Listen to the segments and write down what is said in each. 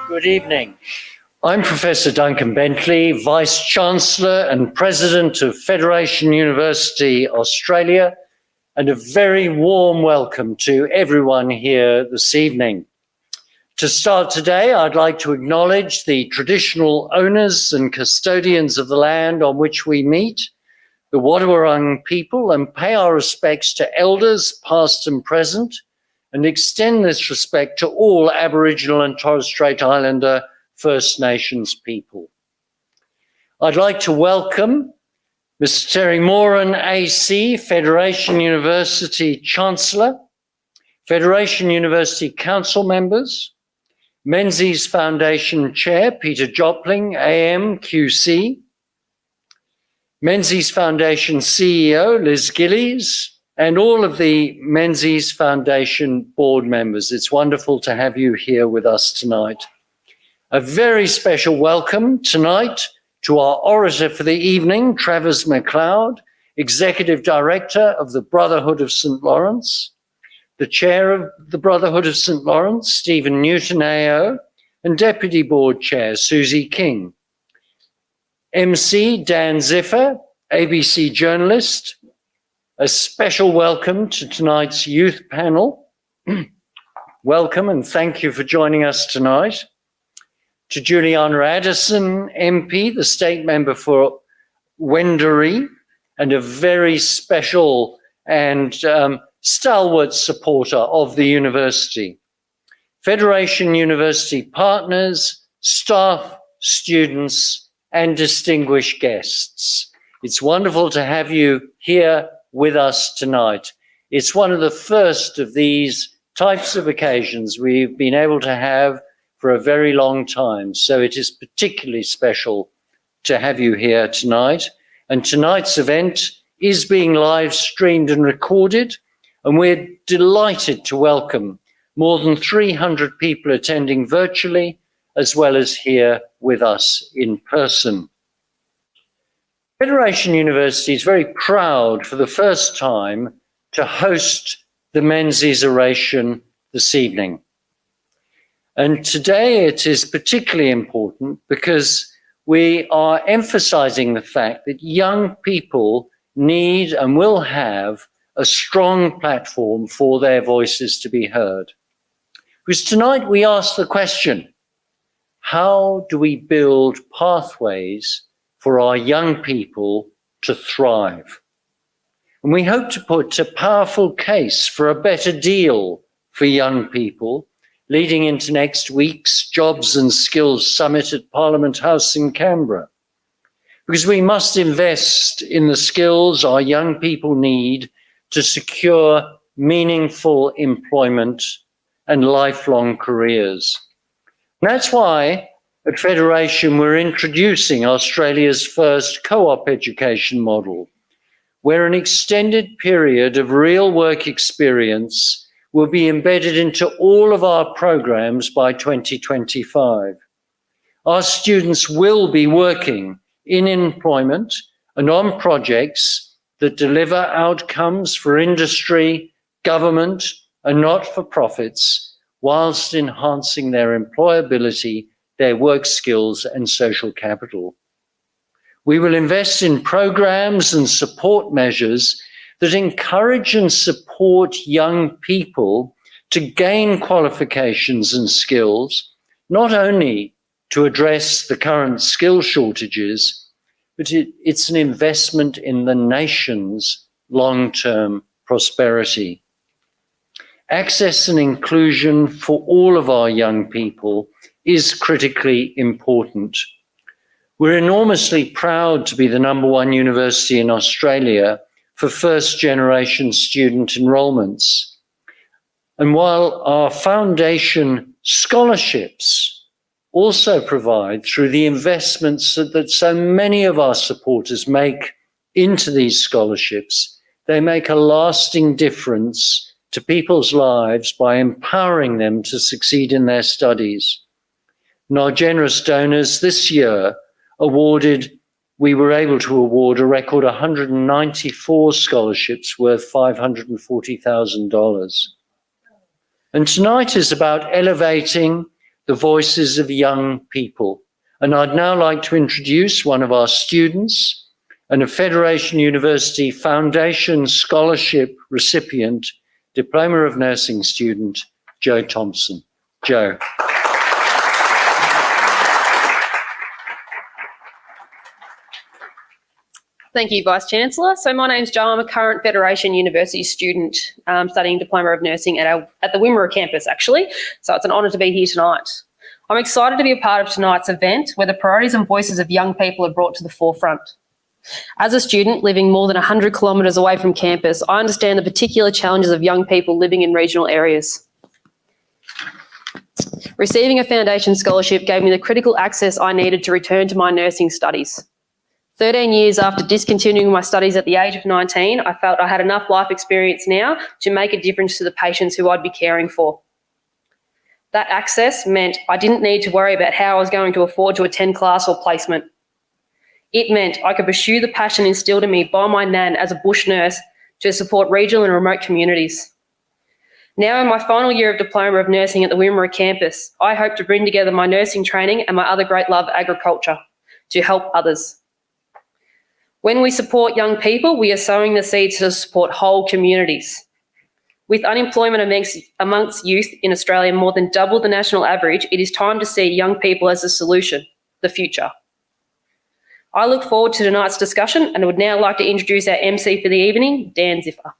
Good evening. I'm Professor Duncan Bentley, Vice-Chancellor and President of Federation University Australia, and a very warm welcome to everyone here this evening. To start today, I'd like to acknowledge the traditional owners and custodians of the land on which we meet, the Wadawurrung people, and pay our respects to elders past and present, and extend this respect to all Aboriginal and Torres Strait Islander First Nations people. I'd like to welcome Mr. Terry Moran, AC, Federation University Chancellor, Federation University Council members, Menzies Foundation Chair Peter Jopling, AM, QC, Menzies Foundation CEO Liz Gillies, and all of the Menzies Foundation board members. It's wonderful to have you here with us tonight. A very special welcome tonight to our orator for the evening, Travers McLeod, Executive Director of the Brotherhood of St Laurence, the Chair of the Brotherhood of St Laurence, Stephen Newton AO, and Deputy Board Chair, Susie King. MC Dan Ziffer, ABC journalist. A special welcome to tonight's youth panel. Welcome and thank you for joining us tonight. To Juliana Addison, MP, the state member for Wendouree, and a very special and stalwart supporter of the university. Federation University partners, staff, students, and distinguished guests. It's wonderful to have you here with us tonight. It's one of the first of these types of occasions we've been able to have for a very long time. So it is particularly special to have you here tonight. And tonight's event is being live streamed and recorded. And we're delighted to welcome more than 300 people attending virtually, as well as here with us in person. Federation University is very proud for the first time to host the Menzies Oration this evening. And today it is particularly important because we are emphasizing the fact that young people need and will have a strong platform for their voices to be heard. Because tonight we ask the question, how do we build pathways for our young people to thrive? And we hope to put a powerful case for a better deal for young people leading into next week's Jobs and Skills Summit at Parliament House in Canberra. Because we must invest in the skills our young people need to secure meaningful employment and lifelong careers. And that's why at Federation, we're introducing Australia's first co-op education model, where an extended period of real work experience will be embedded into all of our programs by 2025. Our students will be working in employment and on projects that deliver outcomes for industry, government, and not-for-profits, whilst enhancing their employability, their work skills and social capital. We will invest in programs and support measures that encourage and support young people to gain qualifications and skills, not only to address the current skill shortages, but it's an investment in the nation's long-term prosperity. Access and inclusion for all of our young people is critically important. We're enormously proud to be the #1 university in Australia for first-generation student enrolments. And while our foundation scholarships also provide, through the investments that so many of our supporters make into these scholarships, they make a lasting difference to people's lives by empowering them to succeed in their studies. And our generous donors this year awarded we were able to award a record 194 scholarships worth $540,000. And tonight is about elevating the voices of young people. And I'd now like to introduce one of our students and a Federation University Foundation Scholarship recipient, Diploma of Nursing student, Jo Thompson. Jo. Thank you, Vice-Chancellor. So my name's Jo. I'm a current Federation University student studying Diploma of Nursing at the Wimmera campus, actually. So it's an honour to be here tonight. I'm excited to be a part of tonight's event where the priorities and voices of young people are brought to the forefront. As a student living more than 100 kilometres away from campus, I understand the particular challenges of young people living in regional areas. Receiving a foundation scholarship gave me the critical access I needed to return to my nursing studies. 13 years after discontinuing my studies at the age of 19, I felt I had enough life experience now to make a difference to the patients who I'd be caring for. That access meant I didn't need to worry about how I was going to afford to attend class or placement. It meant I could pursue the passion instilled in me by my nan as a bush nurse to support regional and remote communities. Now in my final year of Diploma of Nursing at the Wimmera campus, I hope to bring together my nursing training and my other great love, agriculture, to help others. When we support young people, we are sowing the seeds to support whole communities. With unemployment amongst youth in Australia more than double the national average, it is time to see young people as the solution, the future. I look forward to tonight's discussion and would now like to introduce our MC for the evening, Dan Ziffer.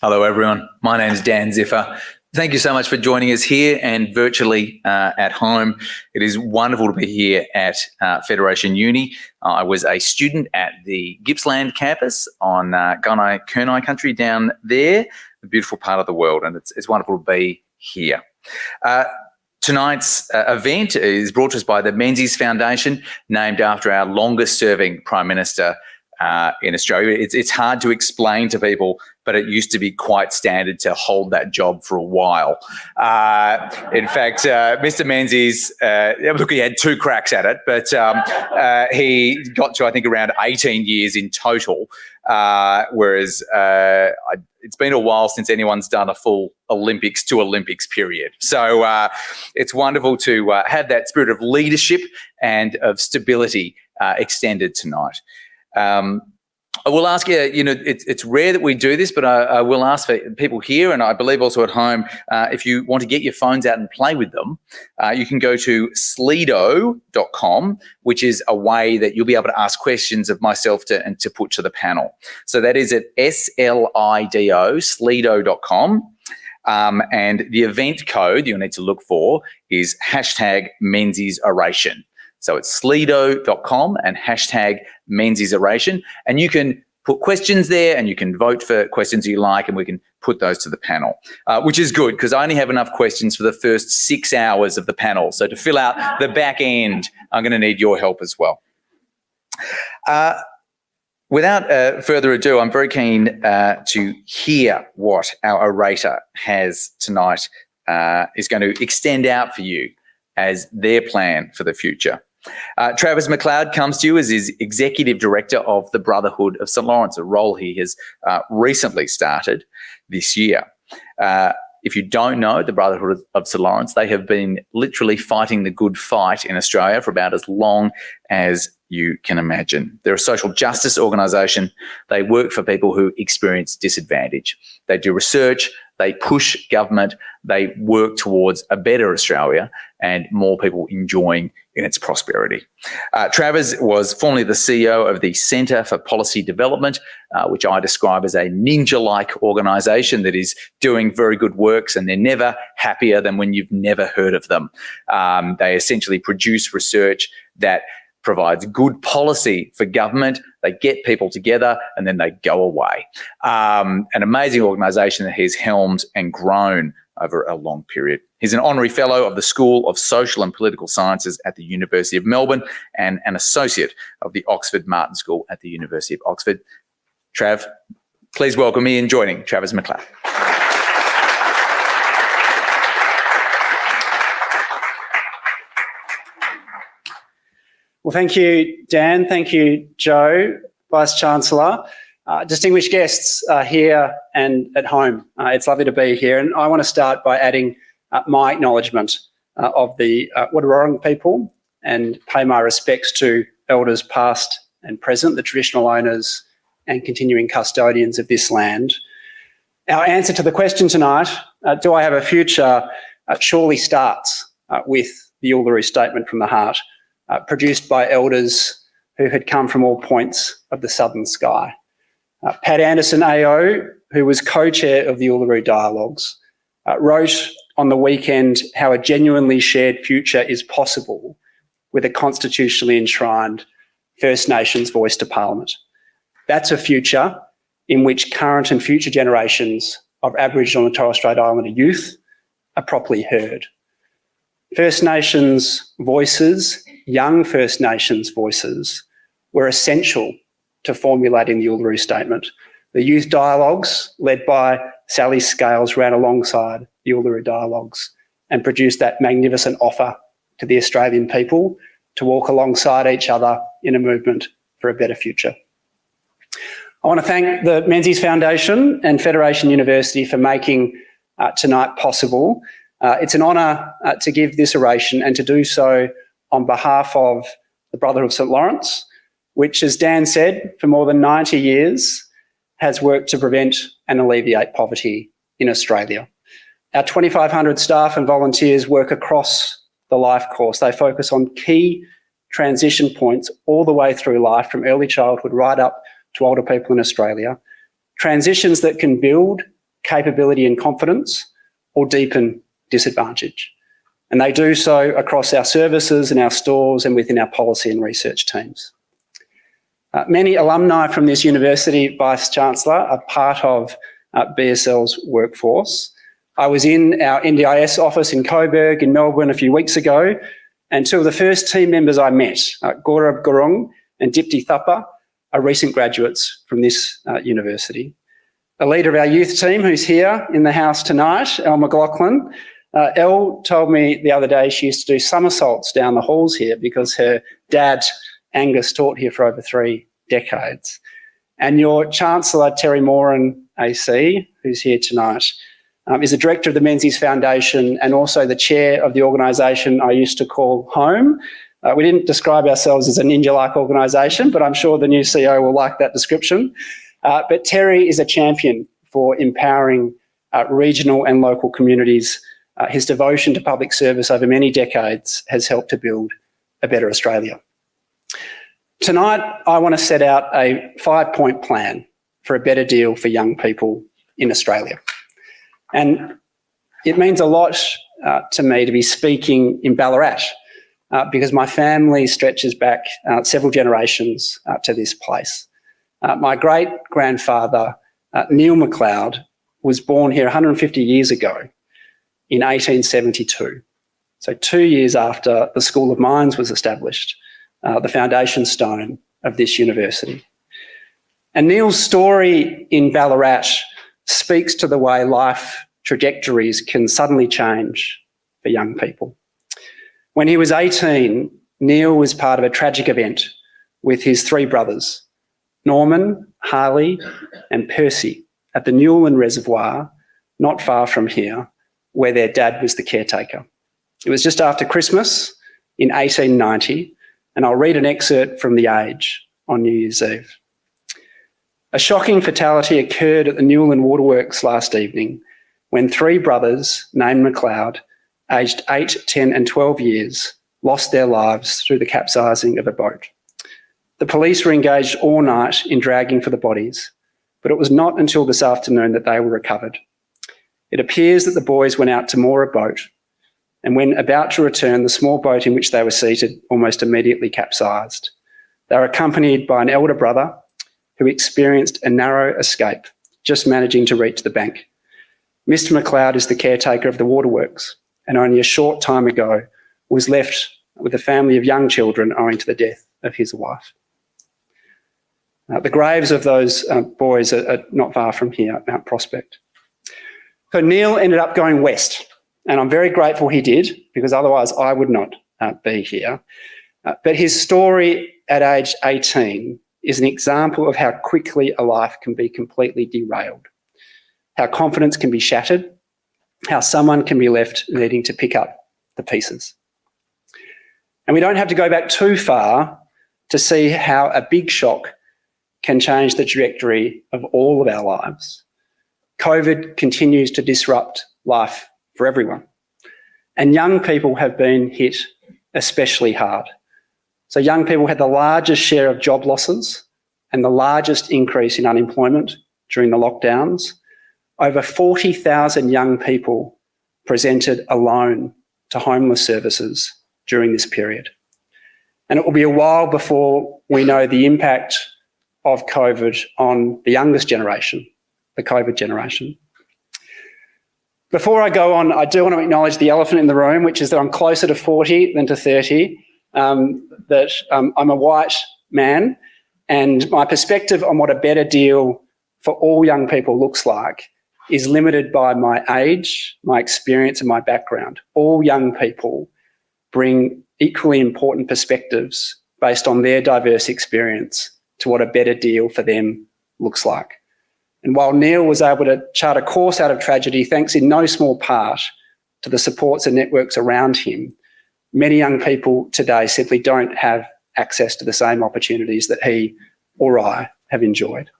Hello everyone, my name is Dan Ziffer. Thank you so much for joining us here and virtually at home. It is wonderful to be here at Federation Uni. I was a student at the Gippsland campus on Gunai country down there, a beautiful part of the world, and it's wonderful to be here. Tonight's event is brought to us by the Menzies Foundation, named after our longest serving Prime Minister in Australia. It's hard to explain to people, but it used to be quite standard to hold that job for a while. In fact, Mr. Menzies, look, he had 2 cracks at it, but he got to, I think, around 18 years in total, whereas it's been a while since anyone's done a full Olympics to Olympics period. So it's wonderful to have that spirit of leadership and of stability extended tonight. I will ask you, it's rare that we do this, but I will ask for people here, and I believe also at home, if you want to get your phones out and play with them, you can go to slido.com, which is a way that you'll be able to ask questions of myself to put to the panel. So that is at SLIDO, slido.com. And the event code you'll need to look for is #Menzies Oration. So it's slido.com and #Menzies Oration. And you can put questions there and you can vote for questions you like, and we can put those to the panel, which is good because I only have enough questions for the first 6 hours of the panel. So to fill out the back end, I'm going to need your help as well. Without further ado, I'm very keen to hear what our orator has tonight, is going to extend out for you as their plan for the future. Travers McLeod comes to you as his Executive Director of the Brotherhood of St Laurence, a role he has recently started this year. If you don't know the Brotherhood of St Laurence, they have been literally fighting the good fight in Australia for about as long as you can imagine. They're a social justice organisation. They work for people who experience disadvantage. They do research, they push government, they work towards a better Australia and more people enjoying in its prosperity. Travers was formerly the CEO of the Centre for Policy Development, which I describe as a ninja-like organisation that is doing very good works, and they're never happier than when you've never heard of them. They essentially produce research that provides good policy for government. They get people together and then they go away. An amazing organisation that he's helmed and grown over a long period. He's an honorary fellow of the School of Social and Political Sciences at the University of Melbourne and an associate of the Oxford Martin School at the University of Oxford. Trav, please welcome me in joining Travers McLeod. Well, thank you, Dan. Thank you, Joe, Vice-Chancellor. Distinguished guests here and at home. It's lovely to be here. And I want to start by adding my acknowledgement of the Wurrung people and pay my respects to elders past and present, the traditional owners and continuing custodians of this land. Our answer to the question tonight, do I have a future, surely starts with the Uluru Statement from the Heart, produced by elders who had come from all points of the southern sky. Pat Anderson AO, who was co-chair of the Uluru Dialogues, wrote on the weekend how a genuinely shared future is possible with a constitutionally enshrined First Nations voice to Parliament. That's a future in which current and future generations of Aboriginal and Torres Strait Islander youth are properly heard. First Nations voices, young First Nations voices, were essential to formulating the Uluru Statement. The youth dialogues, led by Sally Scales, ran alongside the Uluru Dialogues and produced that magnificent offer to the Australian people to walk alongside each other in a movement for a better future. I want to thank the Menzies Foundation and Federation University for making tonight possible. It's an honour to give this oration and to do so on behalf of the Brotherhood of St Laurence, which, as Dan said, for more than 90 years has worked to prevent and alleviate poverty in Australia. Our 2,500 staff and volunteers work across the life course. They focus on key transition points all the way through life, from early childhood right up to older people in Australia, transitions that can build capability and confidence or deepen disadvantage. And they do so across our services and our stores and within our policy and research teams. Many alumni from this university, Vice-Chancellor, are part of BSL's workforce. I was in our NDIS office in Coburg in Melbourne a few weeks ago, and two of the first team members I met, Gaurav Gurung and Dipti Thapa, are recent graduates from this university. The leader of our youth team, who's here in the house tonight, Elle McLaughlin, Elle told me the other day she used to do somersaults down the halls here because her dad, Angus, taught here for over 3 decades. And your Chancellor, Terry Moran AC, who's here tonight, is the director of the Menzies Foundation and also the chair of the organisation I used to call home. We didn't describe ourselves as a ninja-like organisation, but I'm sure the new CEO will like that description. But Terry is a champion for empowering regional and local communities. His devotion to public service over many decades has helped to build a better Australia. Tonight, I want to set out a 5-point plan for a better deal for young people in Australia. And it means a lot to me to be speaking in Ballarat because my family stretches back several generations to this place. My great-grandfather, Neil McLeod, was born here 150 years ago in 1872. So 2 years after the School of Mines was established, the foundation stone of this university. And Neil's story in Ballarat speaks to the way life trajectories can suddenly change for young people. When he was 18, Neil was part of a tragic event with his 3 brothers, Norman, Harley and Percy, at the Newland Reservoir, not far from here, where their dad was the caretaker. It was just after Christmas in 1890, and I'll read an excerpt from The Age on New Year's Eve. A shocking fatality occurred at the Newland Waterworks last evening when 3 brothers named McLeod, aged 8, 10 and 12 years, lost their lives through the capsizing of a boat. The police were engaged all night in dragging for the bodies, but it was not until this afternoon that they were recovered. It appears that the boys went out to moor a boat, and when about to return, the small boat in which they were seated almost immediately capsized. They were accompanied by an elder brother who experienced a narrow escape, just managing to reach the bank. Mr. McLeod is the caretaker of the waterworks, and only a short time ago was left with a family of young children owing to the death of his wife. The graves of those boys are not far from here at Mount Prospect. So Neil ended up going west, and I'm very grateful he did, because otherwise I would not be here. But his story at age 18 is an example of how quickly a life can be completely derailed, how confidence can be shattered, how someone can be left needing to pick up the pieces. And we don't have to go back too far to see how a big shock can change the trajectory of all of our lives. COVID continues to disrupt life for everyone. And young people have been hit especially hard. So young people had the largest share of job losses and the largest increase in unemployment during the lockdowns. Over 40,000 young people presented alone to homeless services during this period. And it will be a while before we know the impact of COVID on the youngest generation, the COVID generation. Before I go on, I do want to acknowledge the elephant in the room, which is that I'm closer to 40 than to 30, I'm a white man, and my perspective on what a better deal for all young people looks like is limited by my age, my experience and my background. All young people bring equally important perspectives based on their diverse experience to what a better deal for them looks like. And while Neil was able to chart a course out of tragedy, thanks in no small part to the supports and networks around him, many young people today simply don't have access to the same opportunities that he or I have enjoyed.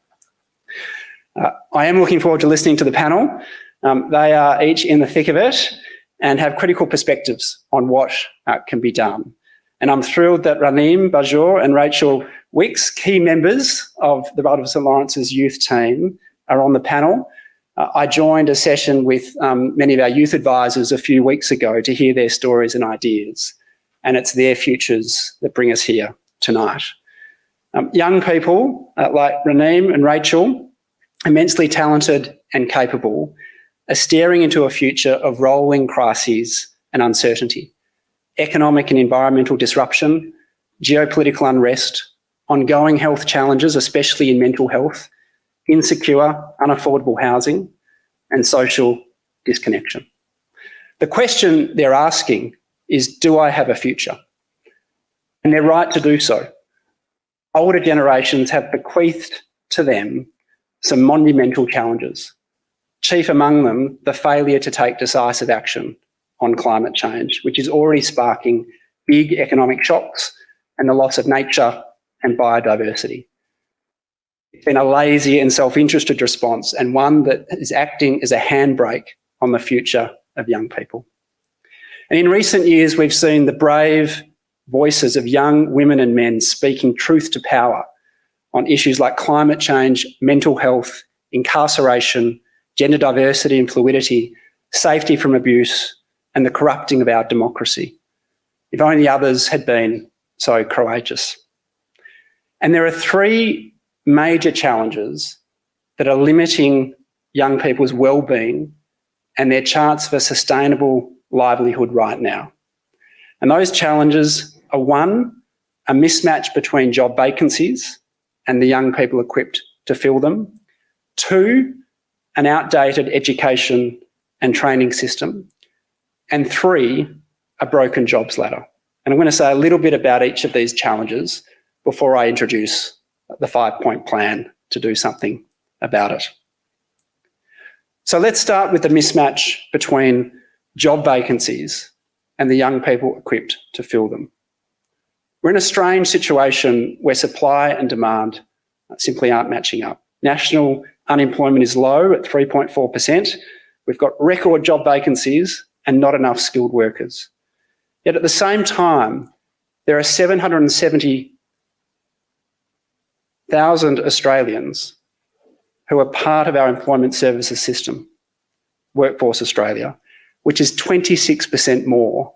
I am looking forward to listening to the panel. They are each in the thick of it and have critical perspectives on what can be done. And I'm thrilled that Raneem Bajour and Rachel Wicks, key members of the Brotherhood of St Laurence's youth team, are on the panel. I joined a session with many of our youth advisors a few weeks ago to hear their stories and ideas, and it's their futures that bring us here tonight. Young people like Raneem and Rachel, immensely talented and capable, are staring into a future of rolling crises and uncertainty, economic and environmental disruption, geopolitical unrest, ongoing health challenges, especially in mental health, insecure, unaffordable housing, and social disconnection. The question they're asking is, do I have a future? And they're right to do so. Older generations have bequeathed to them some monumental challenges, chief among them the failure to take decisive action on climate change, which is already sparking big economic shocks and the loss of nature and biodiversity. It's been a lazy and self-interested response, and one that is acting as a handbrake on the future of young people. And in recent years, we've seen the brave voices of young women and men speaking truth to power on issues like climate change, mental health, incarceration, gender diversity and fluidity, safety from abuse, and the corrupting of our democracy. If only others had been so courageous. And there are three major challenges that are limiting young people's well-being and their chance for sustainable livelihood right now. And those challenges are: one, a mismatch between job vacancies and the young people equipped to fill them; two, an outdated education and training system; and three, a broken jobs ladder. And I'm going to say a little bit about each of these challenges before I introduce the 5-point plan to do something about it. So let's start with the mismatch between job vacancies and the young people equipped to fill them. We're in a strange situation where supply and demand simply aren't matching up. National unemployment is low at 3.4%. We've got record job vacancies and not enough skilled workers. Yet at the same time, there are 770,000 Australians who are part of our employment services system, Workforce Australia, which is 26% more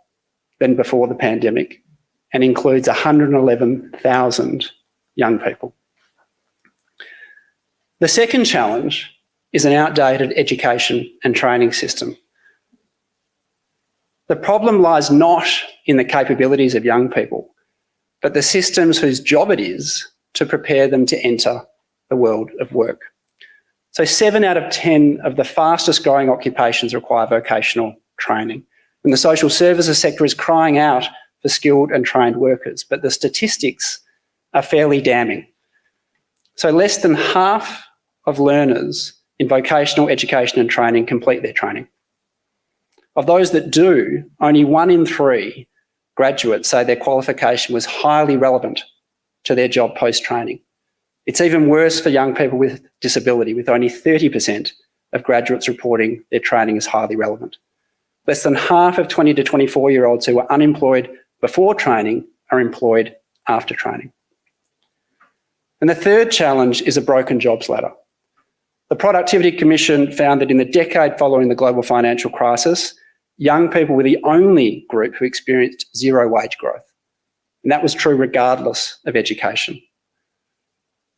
than before the pandemic and includes 111,000 young people. The second challenge is an outdated education and training system. The problem lies not in the capabilities of young people, but the systems whose job it is to prepare them to enter the world of work. So 7 out of 10 of the fastest growing occupations require vocational training. And the social services sector is crying out for skilled and trained workers, but the statistics are fairly damning. So less than half of learners in vocational education and training complete their training. Of those that do, only 1 in 3 graduates say their qualification was highly relevant to their job post-training. It's even worse for young people with disability, with only 30% of graduates reporting their training as highly relevant. Less than half of 20 to 24-year-olds who were unemployed before training are employed after training. And the third challenge is a broken jobs ladder. The Productivity Commission found that in the decade following the global financial crisis, young people were the only group who experienced zero wage growth. And that was true regardless of education.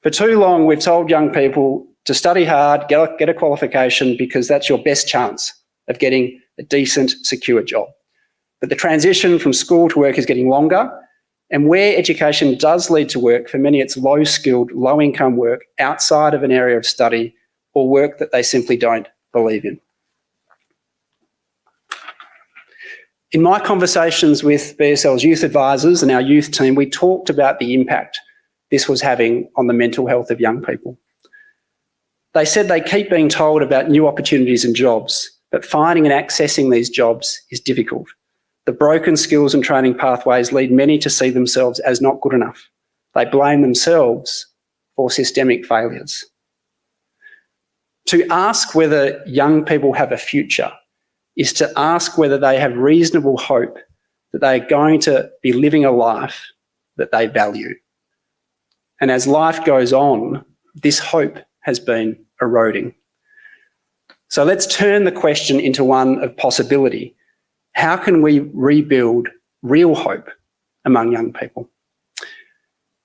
For too long, we've told young people to study hard, get a qualification, because that's your best chance of getting a decent, secure job. But the transition from school to work is getting longer, and where education does lead to work, for many it's low-skilled, low-income work outside of an area of study or work that they simply don't believe in. In my conversations with BSL's youth advisors and our youth team, we talked about the impact this was having on the mental health of young people. They said they keep being told about new opportunities and jobs, but finding and accessing these jobs is difficult. The broken skills and training pathways lead many to see themselves as not good enough. They blame themselves for systemic failures. To ask whether young people have a future is to ask whether they have reasonable hope that they are going to be living a life that they value. And as life goes on, this hope has been eroding. So let's turn the question into one of possibility. How can we rebuild real hope among young people?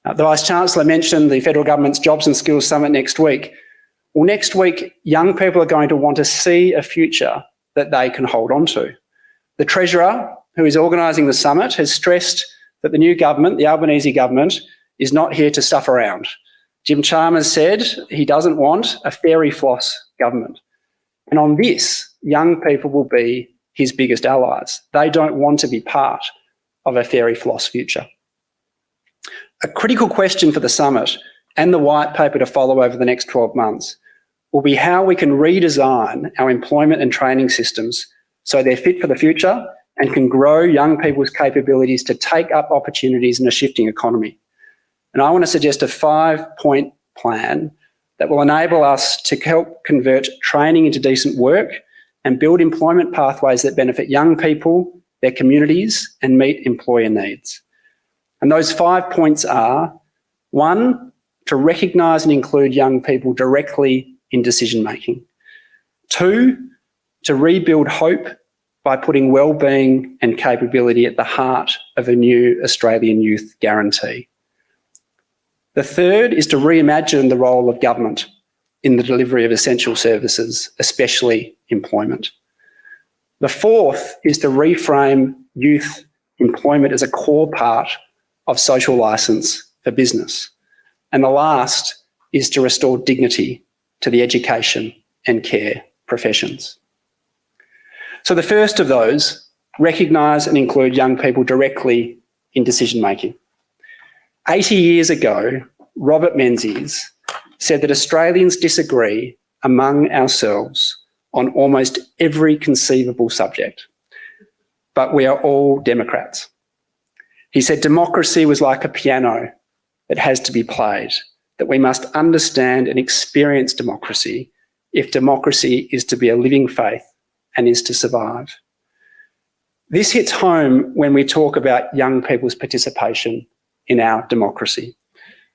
The Vice-Chancellor mentioned the Federal Government's Jobs and Skills Summit next week. Well, next week, young people are going to want to see a future that they can hold on to. The Treasurer, who is organising the summit, has stressed that the new government, the Albanese government, is not here to stuff around. Jim Chalmers said he doesn't want a fairy floss government. And on this, young people will be his biggest allies. They don't want to be part of a fairy floss future. A critical question for the summit and the white paper to follow over the next 12 months will be how we can redesign our employment and training systems so they're fit for the future and can grow young people's capabilities to take up opportunities in a shifting economy. And I want to suggest a 5-point plan that will enable us to help convert training into decent work and build employment pathways that benefit young people, their communities, and meet employer needs. And those 5 points are: 1, to recognise and include young people directly in decision-making. 2, to rebuild hope by putting wellbeing and capability at the heart of a new Australian Youth Guarantee. The 3rd is to reimagine the role of government in the delivery of essential services, especially employment. The 4th is to reframe youth employment as a core part of social licence for business. And the last is to restore dignity to the education and care professions. So the first of those, recognise and include young people directly in decision-making. 80 years ago, Robert Menzies said that Australians disagree among ourselves on almost every conceivable subject, but we are all Democrats. He said democracy was like a piano that has to be played, that we must understand and experience democracy if democracy is to be a living faith and is to survive. This hits home when we talk about young people's participation in our democracy.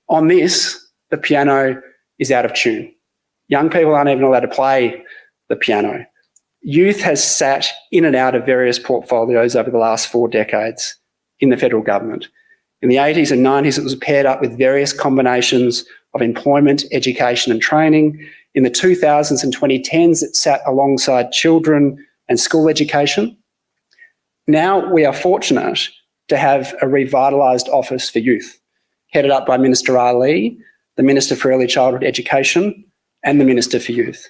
On this, the piano is out of tune. Young people aren't even allowed to play the piano. Youth has sat in and out of various portfolios over the last 4 decades in the federal government. In the 80s and 90s, it was paired up with various combinations of employment, education and training. In the 2000s and 2010s, it sat alongside children and school education. Now we are fortunate to have a revitalised Office for Youth, headed up by Minister Ali, the Minister for Early Childhood Education and the Minister for Youth.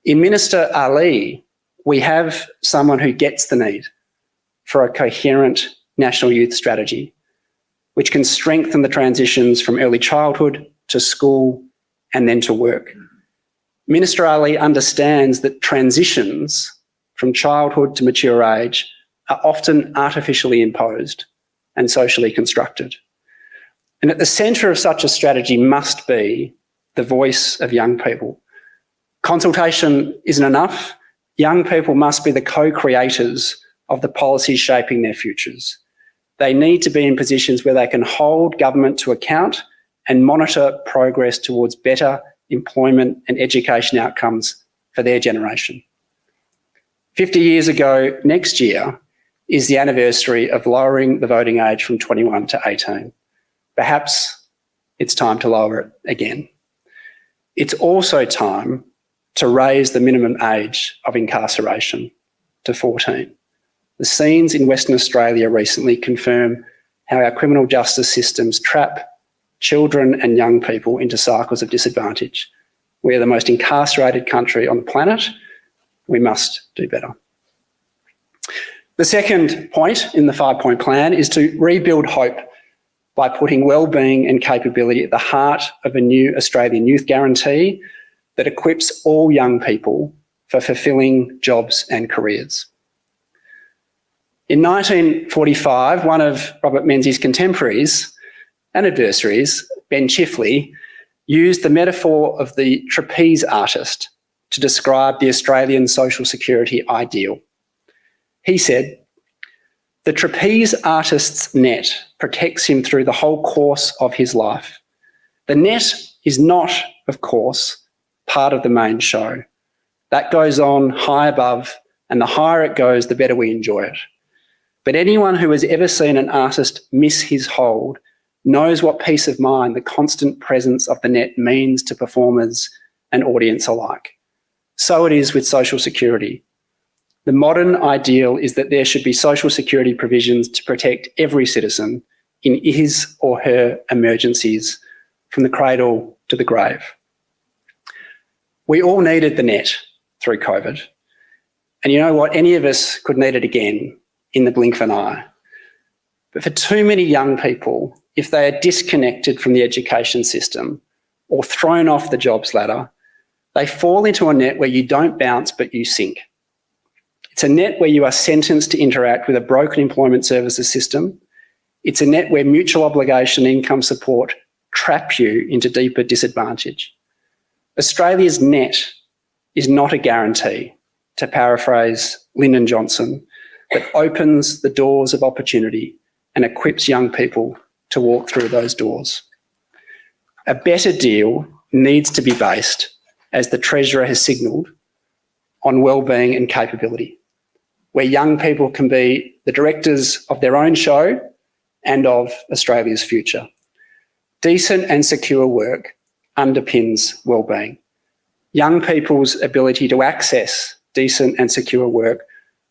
In Minister Ali, we have someone who gets the need for a coherent National Youth Strategy, which can strengthen the transitions from early childhood to school and then to work. Minister Ali understands that transitions from childhood to mature age are often artificially imposed and socially constructed. And at the centre of such a strategy must be the voice of young people. Consultation isn't enough. Young people must be the co-creators of the policies shaping their futures. They need to be in positions where they can hold government to account and monitor progress towards better employment and education outcomes for their generation. 50 years ago next year is the anniversary of lowering the voting age from 21 to 18. Perhaps it's time to lower it again. It's also time to raise the minimum age of incarceration to 14. The scenes in Western Australia recently confirm how our criminal justice systems trap children and young people into cycles of disadvantage. We are the most incarcerated country on the planet. We must do better. The second point in the 5-point plan is to rebuild hope by putting wellbeing and capability at the heart of a new Australian youth guarantee that equips all young people for fulfilling jobs and careers. In 1945, one of Robert Menzies' contemporaries and adversaries, Ben Chifley, used the metaphor of the trapeze artist to describe the Australian social security ideal. He said, "The trapeze artist's net protects him through the whole course of his life. The net is not, of course, part of the main show. That goes on high above, and the higher it goes, the better we enjoy it. But anyone who has ever seen an artist miss his hold knows what peace of mind the constant presence of the net means to performers and audience alike. So it is with social security. The modern ideal is that there should be social security provisions to protect every citizen in his or her emergencies from the cradle to the grave." We all needed the net through COVID. And you know what? Any of us could need it again in the blink of an eye. But for too many young people, if they are disconnected from the education system or thrown off the jobs ladder, they fall into a net where you don't bounce but you sink. It's a net where you are sentenced to interact with a broken employment services system. It's a net where mutual obligation and income support trap you into deeper disadvantage. Australia's net is not a guarantee, to paraphrase Lyndon Johnson, that opens the doors of opportunity and equips young people to walk through those doors. A better deal needs to be based, as the Treasurer has signalled, on wellbeing and capability, where young people can be the directors of their own show and of Australia's future. Decent and secure work underpins wellbeing. Young people's ability to access decent and secure work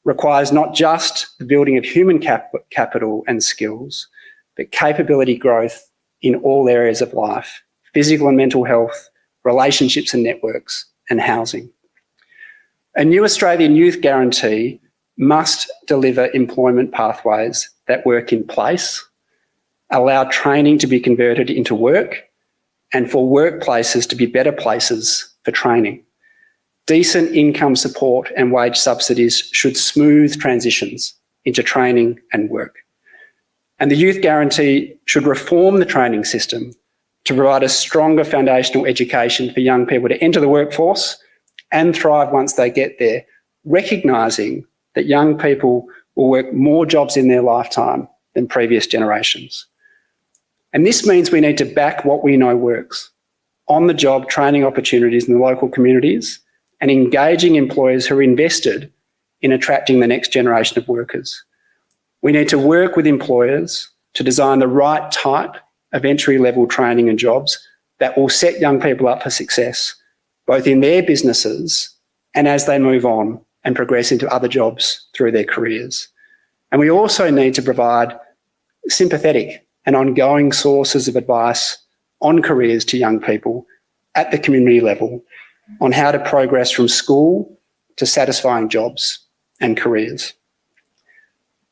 requires not just the building of human capital and skills, but capability growth in all areas of life: physical and mental health, relationships and networks, and housing. A new Australian Youth Guarantee must deliver employment pathways that work in place, allow training to be converted into work, and for workplaces to be better places for training. Decent income support and wage subsidies should smooth transitions into training and work. And the Youth Guarantee should reform the training system to provide a stronger foundational education for young people to enter the workforce and thrive once they get there, recognising that young people will work more jobs in their lifetime than previous generations. And this means we need to back what we know works: on-the-job training opportunities in the local communities and engaging employers who are invested in attracting the next generation of workers. We need to work with employers to design the right type of entry-level training and jobs that will set young people up for success, both in their businesses and as they move on and progress into other jobs through their careers. And we also need to provide sympathetic and ongoing sources of advice on careers to young people at the community level on how to progress from school to satisfying jobs and careers.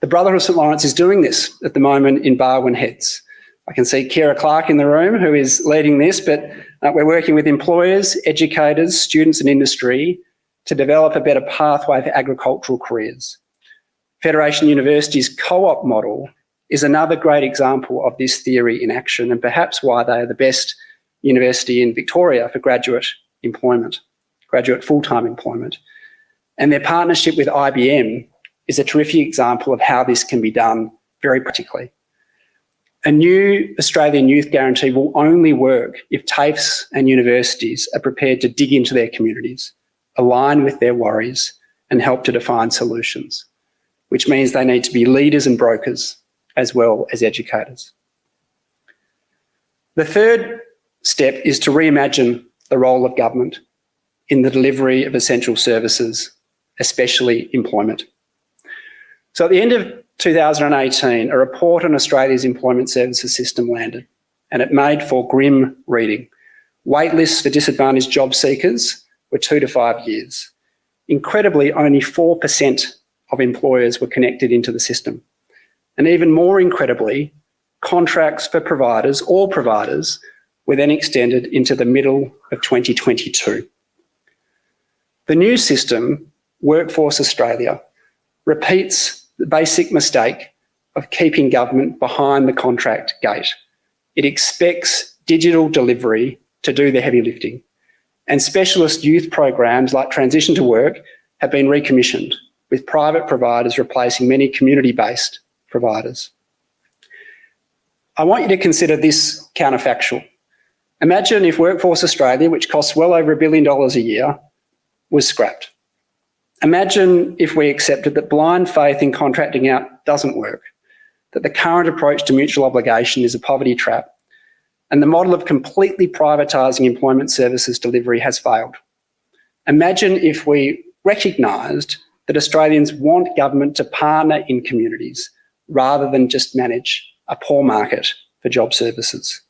The Brotherhood of St Laurence is doing this at the moment in Barwon Heads. I can see Kira Clark in the room who is leading this, but we're working with employers, educators, students and industry to develop a better pathway for agricultural careers. Federation University's co-op model is another great example of this theory in action, and perhaps why they are the best university in Victoria for graduate employment, graduate full-time employment. And their partnership with IBM is a terrific example of how this can be done very practically. A new Australian Youth Guarantee will only work if TAFEs and universities are prepared to dig into their communities, align with their worries, and help to define solutions, which means they need to be leaders and brokers as well as educators. The third step is to reimagine the role of government in the delivery of essential services, especially employment. So at the end of 2018, a report on Australia's employment services system landed, and it made for grim reading. Wait lists for disadvantaged job seekers were 2 to 5 years. Incredibly, only 4% of employers were connected into the system. And even more incredibly, contracts for providers, all providers, were then extended into the middle of 2022. The new system, Workforce Australia, repeats the basic mistake of keeping government behind the contract gate. It expects digital delivery to do the heavy lifting, and specialist youth programs like Transition to Work have been recommissioned, with private providers replacing many community-based providers. I want you to consider this counterfactual. Imagine if Workforce Australia, which costs well over $1 billion a year, was scrapped. Imagine if we accepted that blind faith in contracting out doesn't work, that the current approach to mutual obligation is a poverty trap, and the model of completely privatising employment services delivery has failed. Imagine if we recognised that Australians want government to partner in communities rather than just manage a poor market for job services.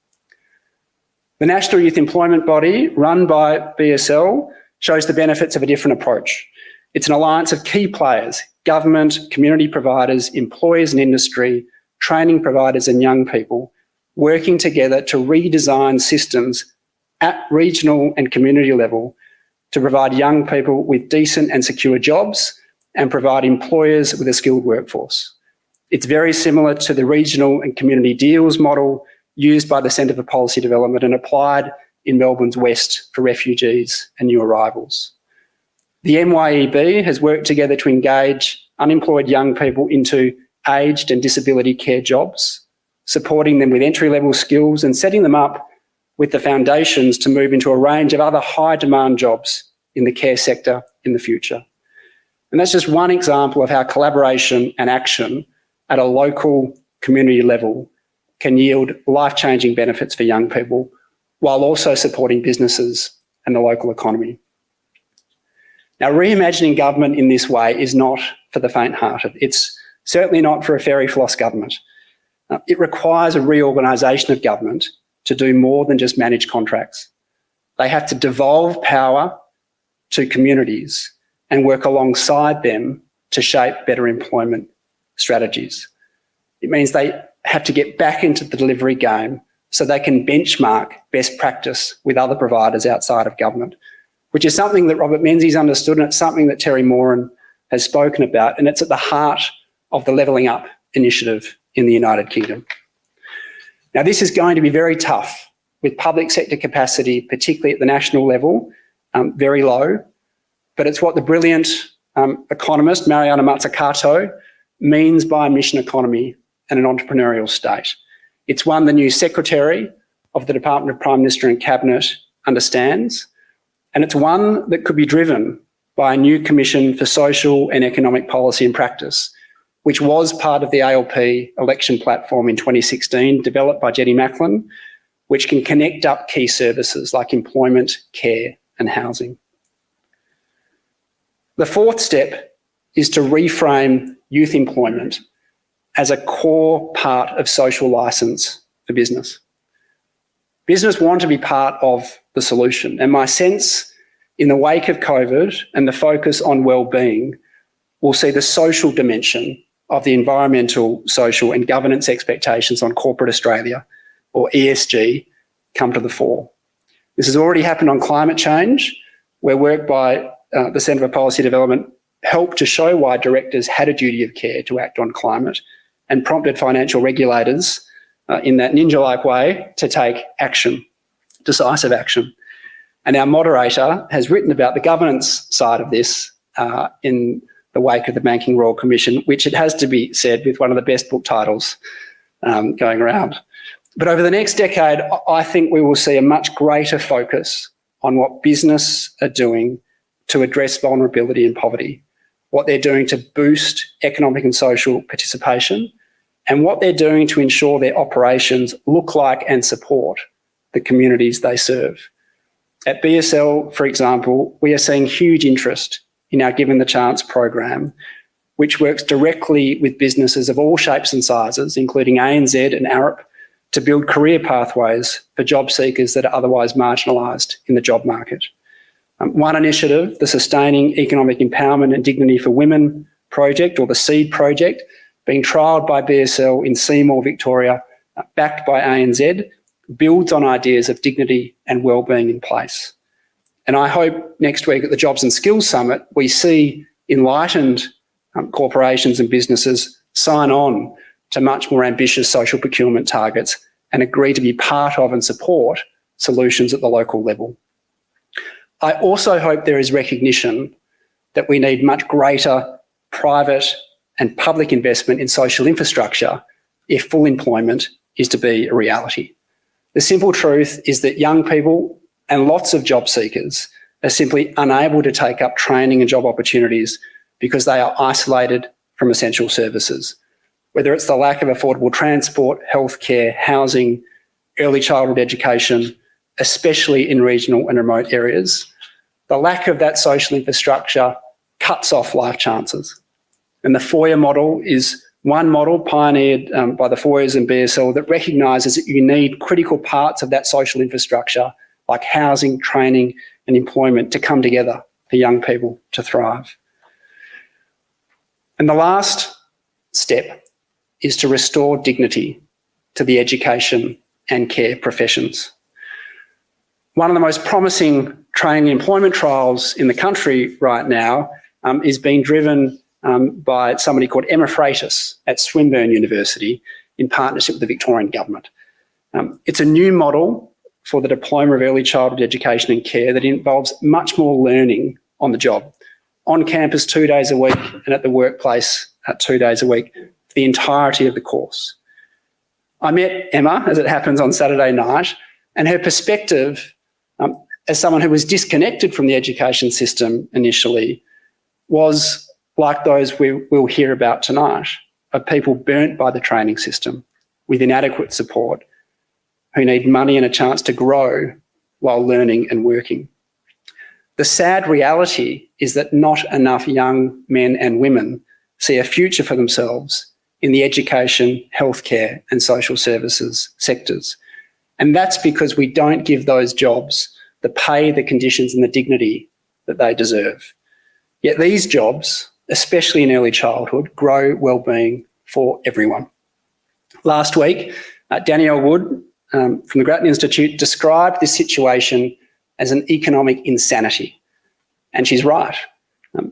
The National Youth Employment Body, run by BSL, shows the benefits of a different approach. It's an alliance of key players: government, community providers, employers and industry, training providers and young people, working together to redesign systems at regional and community level to provide young people with decent and secure jobs and provide employers with a skilled workforce. It's very similar to the regional and community deals model used by the Centre for Policy Development and applied in Melbourne's West for refugees and new arrivals. The MYEB has worked together to engage unemployed young people into aged and disability care jobs, supporting them with entry-level skills and setting them up with the foundations to move into a range of other high-demand jobs in the care sector in the future. And that's just one example of how collaboration and action at a local community level can yield life-changing benefits for young people while also supporting businesses and the local economy. Now, reimagining government in this way is not for the faint-hearted. It's certainly not for a fairy-floss government. It requires a reorganisation of government to do more than just manage contracts. They have to devolve power to communities and work alongside them to shape better employment strategies. It means they have to get back into the delivery game so they can benchmark best practice with other providers outside of government, which is something that Robert Menzies understood, and it's something that Terry Moran has spoken about, and it's at the heart of the Levelling Up initiative in the United Kingdom. Now, this is going to be very tough, with public sector capacity, particularly at the national level, very low, but it's what the brilliant economist Mariana Mazzucato means by a mission economy and an entrepreneurial state. It's one the new Secretary of the Department of Prime Minister and Cabinet understands, and it's one that could be driven by a new Commission for Social and Economic Policy and Practice, which was part of the ALP election platform in 2016, developed by Jenny Macklin, which can connect up key services like employment, care and housing. The fourth step is to reframe youth employment as a core part of social licence for business. Business want to be part of the solution, and my sense in the wake of COVID and the focus on well-being will see the social dimension of the environmental, social and governance expectations on corporate Australia, or ESG, come to the fore. This has already happened on climate change, where work by the Centre for Policy Development helped to show why directors had a duty of care to act on climate and prompted financial regulators in that ninja-like way to take action, decisive action. And our moderator has written about the governance side of this in the wake of the Banking Royal Commission, which, it has to be said, with one of the best book titles going around. But over the next decade, I think we will see a much greater focus on what business are doing to address vulnerability and poverty, what they're doing to boost economic and social participation, and what they're doing to ensure their operations look like and support the communities they serve. At BSL, for example, we are seeing huge interest in our Given the Chance program, which works directly with businesses of all shapes and sizes, including ANZ and Arup, to build career pathways for job seekers that are otherwise marginalised in the job market. One initiative, the Sustaining Economic Empowerment and Dignity for Women project, or the SEED project, being trialled by BSL in Seymour, Victoria, backed by ANZ, builds on ideas of dignity and wellbeing in place. And I hope next week at the Jobs and Skills Summit, we see enlightened corporations and businesses sign on to much more ambitious social procurement targets and agree to be part of and support solutions at the local level. I also hope there is recognition that we need much greater private and public investment in social infrastructure if full employment is to be a reality. The simple truth is that young people and lots of job seekers are simply unable to take up training and job opportunities because they are isolated from essential services. Whether it's the lack of affordable transport, healthcare, housing, early childhood education, especially in regional and remote areas, the lack of that social infrastructure cuts off life chances. And the FOIA model is one model pioneered by the FOIAs and BSL that recognises that you need critical parts of that social infrastructure like housing, training and employment to come together for young people to thrive. And the last step is to restore dignity to the education and care professions. One of the most promising training and employment trials in the country right now is being driven by somebody called Emma Freitas at Swinburne University in partnership with the Victorian Government. It's a new model for the diploma of early childhood education and care that involves much more learning on the job, on campus 2 days a week and at the workplace 2 days a week for the entirety of the course. I met Emma, as it happens, on Saturday night, and her perspective as someone who was disconnected from the education system initially was like those we'll hear about tonight, of people burnt by the training system with inadequate support, who need money and a chance to grow while learning and working. The sad reality is that not enough young men and women see a future for themselves in the education, healthcare and social services sectors. And that's because we don't give those jobs the pay, the conditions and the dignity that they deserve. Yet these jobs, especially in early childhood, grow wellbeing for everyone. Last week, Danielle Wood from the Grattan Institute described this situation as an economic insanity. And she's right.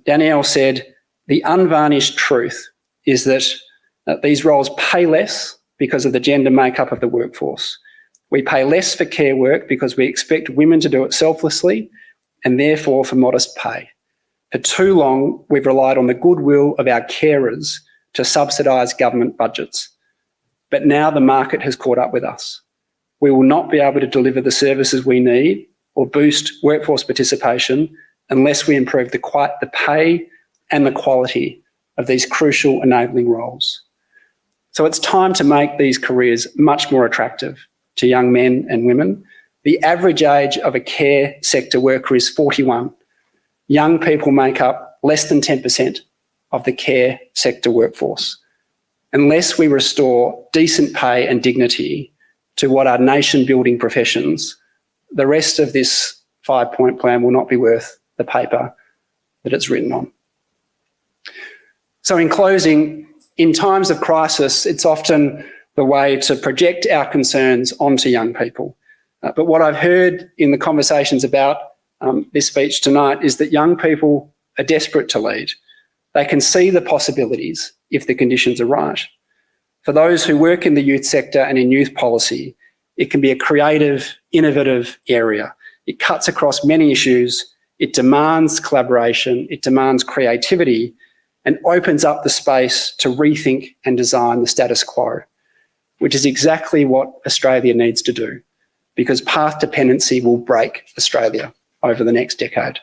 Danielle said, the unvarnished truth is that these roles pay less because of the gender makeup of the workforce. We pay less for care work because we expect women to do it selflessly and therefore for modest pay. For too long, we've relied on the goodwill of our carers to subsidise government budgets. But now the market has caught up with us. We will not be able to deliver the services we need or boost workforce participation unless we improve the pay and the quality of these crucial enabling roles. So it's time to make these careers much more attractive to young men and women. The average age of a care sector worker is 41. Young people make up less than 10% of the care sector workforce. Unless we restore decent pay and dignity to what are nation-building professions, the rest of this 5-point plan will not be worth the paper that it's written on. So in closing, In times of crisis, it's often the way to project our concerns onto young people. But what I've heard in the conversations about this speech tonight is that young people are desperate to lead. They can see the possibilities if the conditions are right. For those who work in the youth sector and in youth policy, it can be a creative, innovative area. It cuts across many issues. It demands collaboration. It demands creativity and opens up the space to rethink and design the status quo, which is exactly what Australia needs to do, because path dependency will break Australia over the next decade.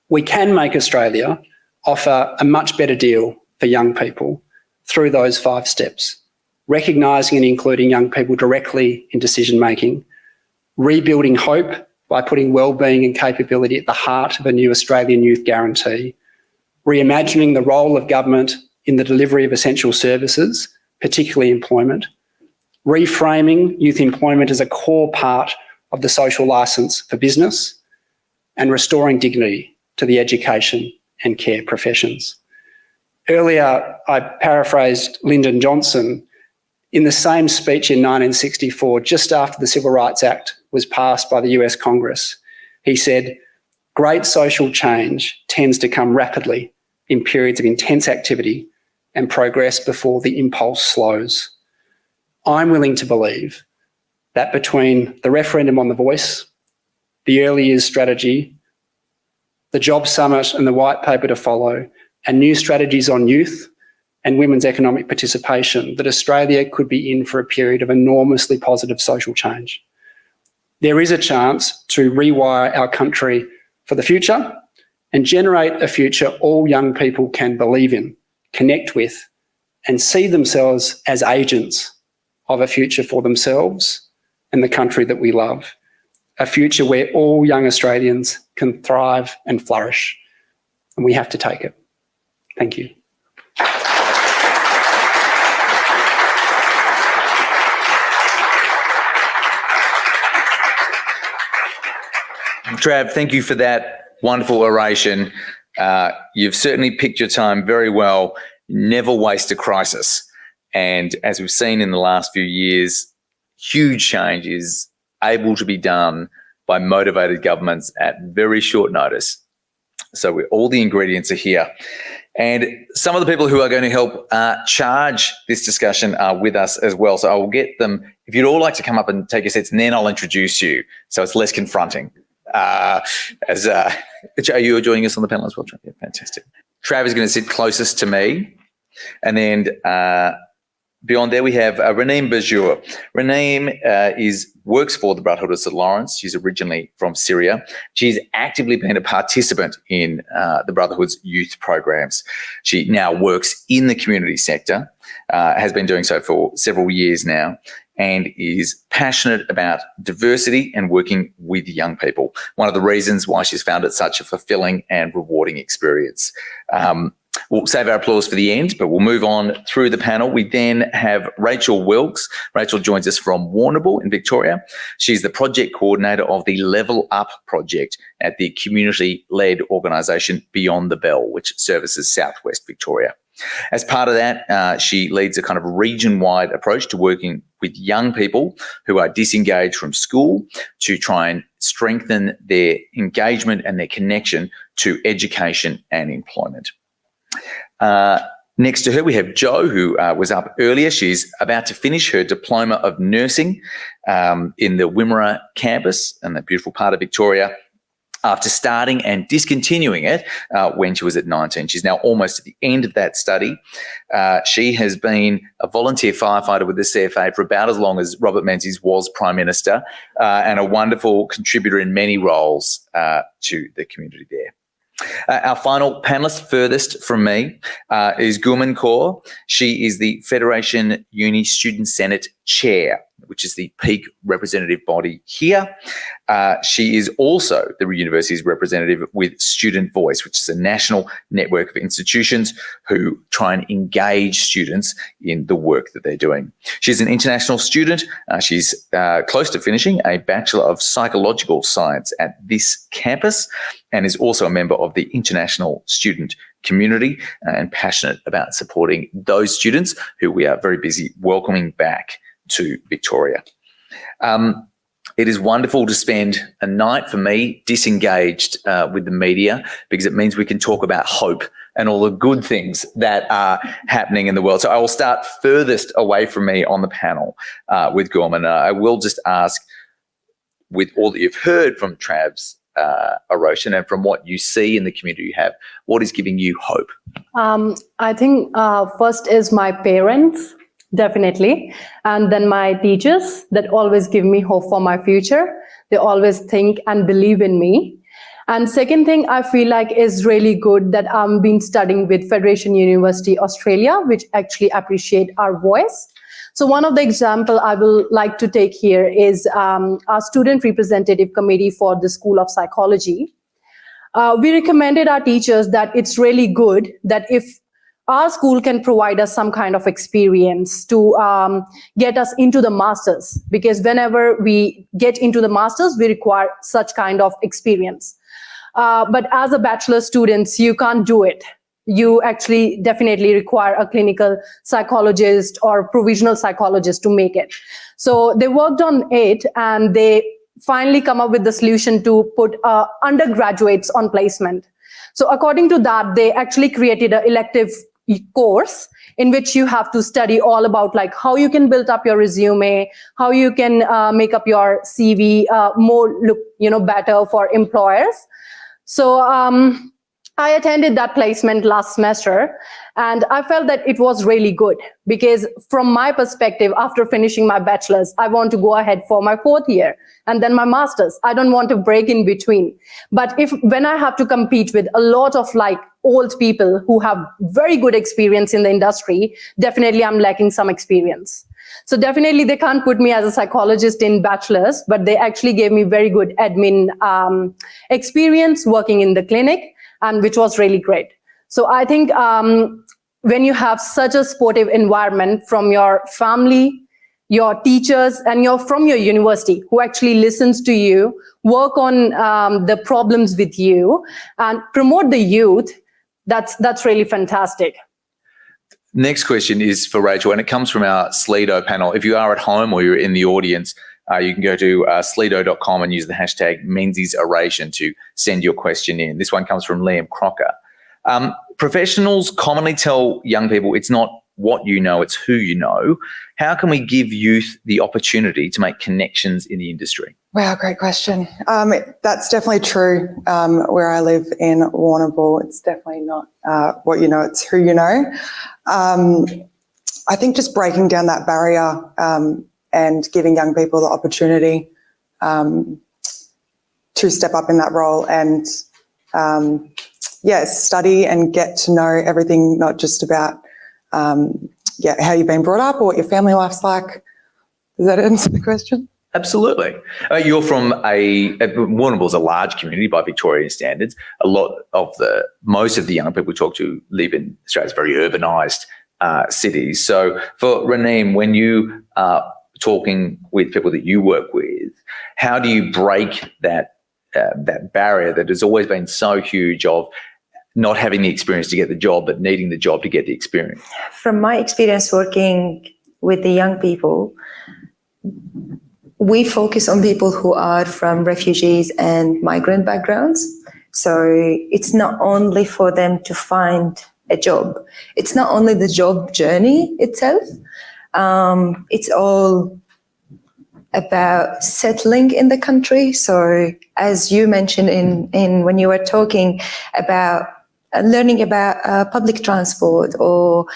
We can make Australia offer a much better deal for young people through those 5 steps: recognising and including young people directly in decision-making, rebuilding hope by putting wellbeing and capability at the heart of a new Australian Youth Guarantee, reimagining the role of government in the delivery of essential services, particularly employment, reframing youth employment as a core part of the social licence for business, and restoring dignity to the education and care professions. Earlier, I paraphrased Lyndon Johnson in the same speech in 1964, just after the Civil Rights Act was passed by the US Congress. He said, "Great social change tends to come rapidly in periods of intense activity and progress before the impulse slows." I'm willing to believe that between the referendum on the voice, the early years strategy, the Job Summit and the white paper to follow, and new strategies on youth and women's economic participation, that Australia could be in for a period of enormously positive social change. There is a chance to rewire our country for the future and generate a future all young people can believe in, connect with, and see themselves as agents of a future for themselves and the country that we love. A future where all young Australians can thrive and flourish. And we have to take it. Thank you. Trav, thank you for that wonderful oration. You've certainly picked your time very well. Never waste a crisis. And as we've seen in the last few years, huge change is able to be done by motivated governments at very short notice. So all the ingredients are here. And some of the people who are going to help charge this discussion are with us as well. So I will get them, if you'd all like to come up and take your seats, and then I'll introduce you so it's less confronting. Joe, you are joining us on the panel as well. Yeah, fantastic. Trav is going to sit closest to me. And then beyond there, we have Reneem Bajour. Reneem works for the Brotherhood of St Laurence. She's originally from Syria. She's actively been a participant in the Brotherhood's youth programs. She now works in the community sector, has been doing so for several years now, and is passionate about diversity and working with young people. One of the reasons why she's found it such a fulfilling and rewarding experience. We'll save our applause for the end, but we'll move on through the panel. We then have Rachel Wilkes. Rachel joins us from Warrnambool in Victoria. She's the project coordinator of the Level Up project at the community-led organisation Beyond the Bell, which services Southwest Victoria. As part of that, she leads a kind of region-wide approach to working with young people who are disengaged from school to try and strengthen their engagement and their connection to education and employment. Next to her, we have Jo, who was up earlier. She's about to finish her Diploma of Nursing in the Wimmera campus in that beautiful part of Victoria, after starting and discontinuing it when she was at 19. She's now almost at the end of that study. She has been a volunteer firefighter with the CFA for about as long as Robert Menzies was Prime Minister, and a wonderful contributor in many roles to the community there. Our final panellist, furthest from me, is Gulman Kaur. She is the Federation Uni Student Senate Chair, which is the peak representative body here. She is also the university's representative with Student Voice, which is a national network of institutions who try and engage students in the work that they're doing. She's an international student. She's close to finishing a Bachelor of Psychological Science at this campus, and is also a member of the International Student community and passionate about supporting those students who we are very busy welcoming back to Victoria. It is wonderful to spend a night, for me, disengaged with the media, because it means we can talk about hope and all the good things that are happening in the world. So I will start furthest away from me on the panel with Gorman. I will just ask, with all that you've heard from Travers Oration and from what you see in the community you have, what is giving you hope? I think first is my parents, definitely, and then my teachers that always give me hope for my future. They always think and believe in me. And second thing I feel like is really good that I've been studying with Federation University Australia, which actually appreciate our voice. So one of the example I will like to take here is our student representative committee for the School of Psychology. We recommended our teachers that it's really good that if our school can provide us some kind of experience to get us into the masters, because whenever we get into the masters, we require such kind of experience. But as a bachelor students, you can't do it. You actually definitely require a clinical psychologist or provisional psychologist to make it. So they worked on it and they finally come up with the solution to put undergraduates on placement. So according to that, they actually created an elective course in which you have to study all about like how you can build up your resume, how you can make up your CV more look, better for employers. So I attended that placement last semester and I felt that it was really good because from my perspective, after finishing my bachelor's, I want to go ahead for my 4th year and then my master's. I don't want to break in between. But when I have to compete with a lot of like old people who have very good experience in the industry, definitely I'm lacking some experience. So definitely they can't put me as a psychologist in bachelor's, but they actually gave me very good admin experience working in the clinic, and which was really great. So I think when you have such a supportive environment from your family, your teachers, and from your university who actually listens to you, work on the problems with you, and promote the youth, that's really fantastic. Next question is for Rachel, and it comes from our Slido panel. If you are at home or you're in the audience, you can go to slido.com and use the hashtag Menzies Oration to send your question in. This one comes from Liam Crocker. Professionals commonly tell young people it's not what you know, it's who you know. How can we give youth the opportunity to make connections in the industry? Wow, great question. That's definitely true. Where I live in Warrnambool, it's definitely not what you know, it's who you know. I think just breaking down that barrier and giving young people the opportunity to step up in that role and, study and get to know everything, not just about, how you've been brought up or what your family life's like. Does that answer the question? Absolutely. You're from Warrnambool's a large community by Victorian standards. Most of the young people we talk to live in Australia's very urbanised cities. So for Raneem, when you are talking with people that you work with, how do you break that barrier that has always been so huge of not having the experience to get the job, but needing the job to get the experience? From my experience working with the young people, we focus on people who are from refugees and migrant backgrounds. So it's not only for them to find a job. It's not only the job journey itself. It's all about settling in the country. So as you mentioned in when you were talking about learning about public transport or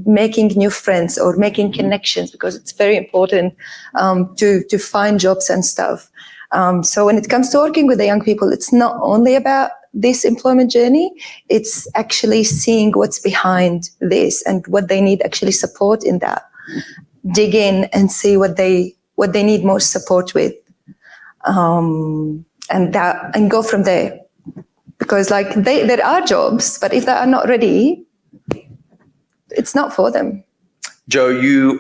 making new friends or making connections, because it's very important to find jobs and stuff. So when it comes to working with the young people, it's not only about this employment journey, it's actually seeing what's behind this and what they need actually support in that. Dig in and see what they need more support with, and go from there. Because there are jobs, but if they are not ready, it's not for them. Joe, you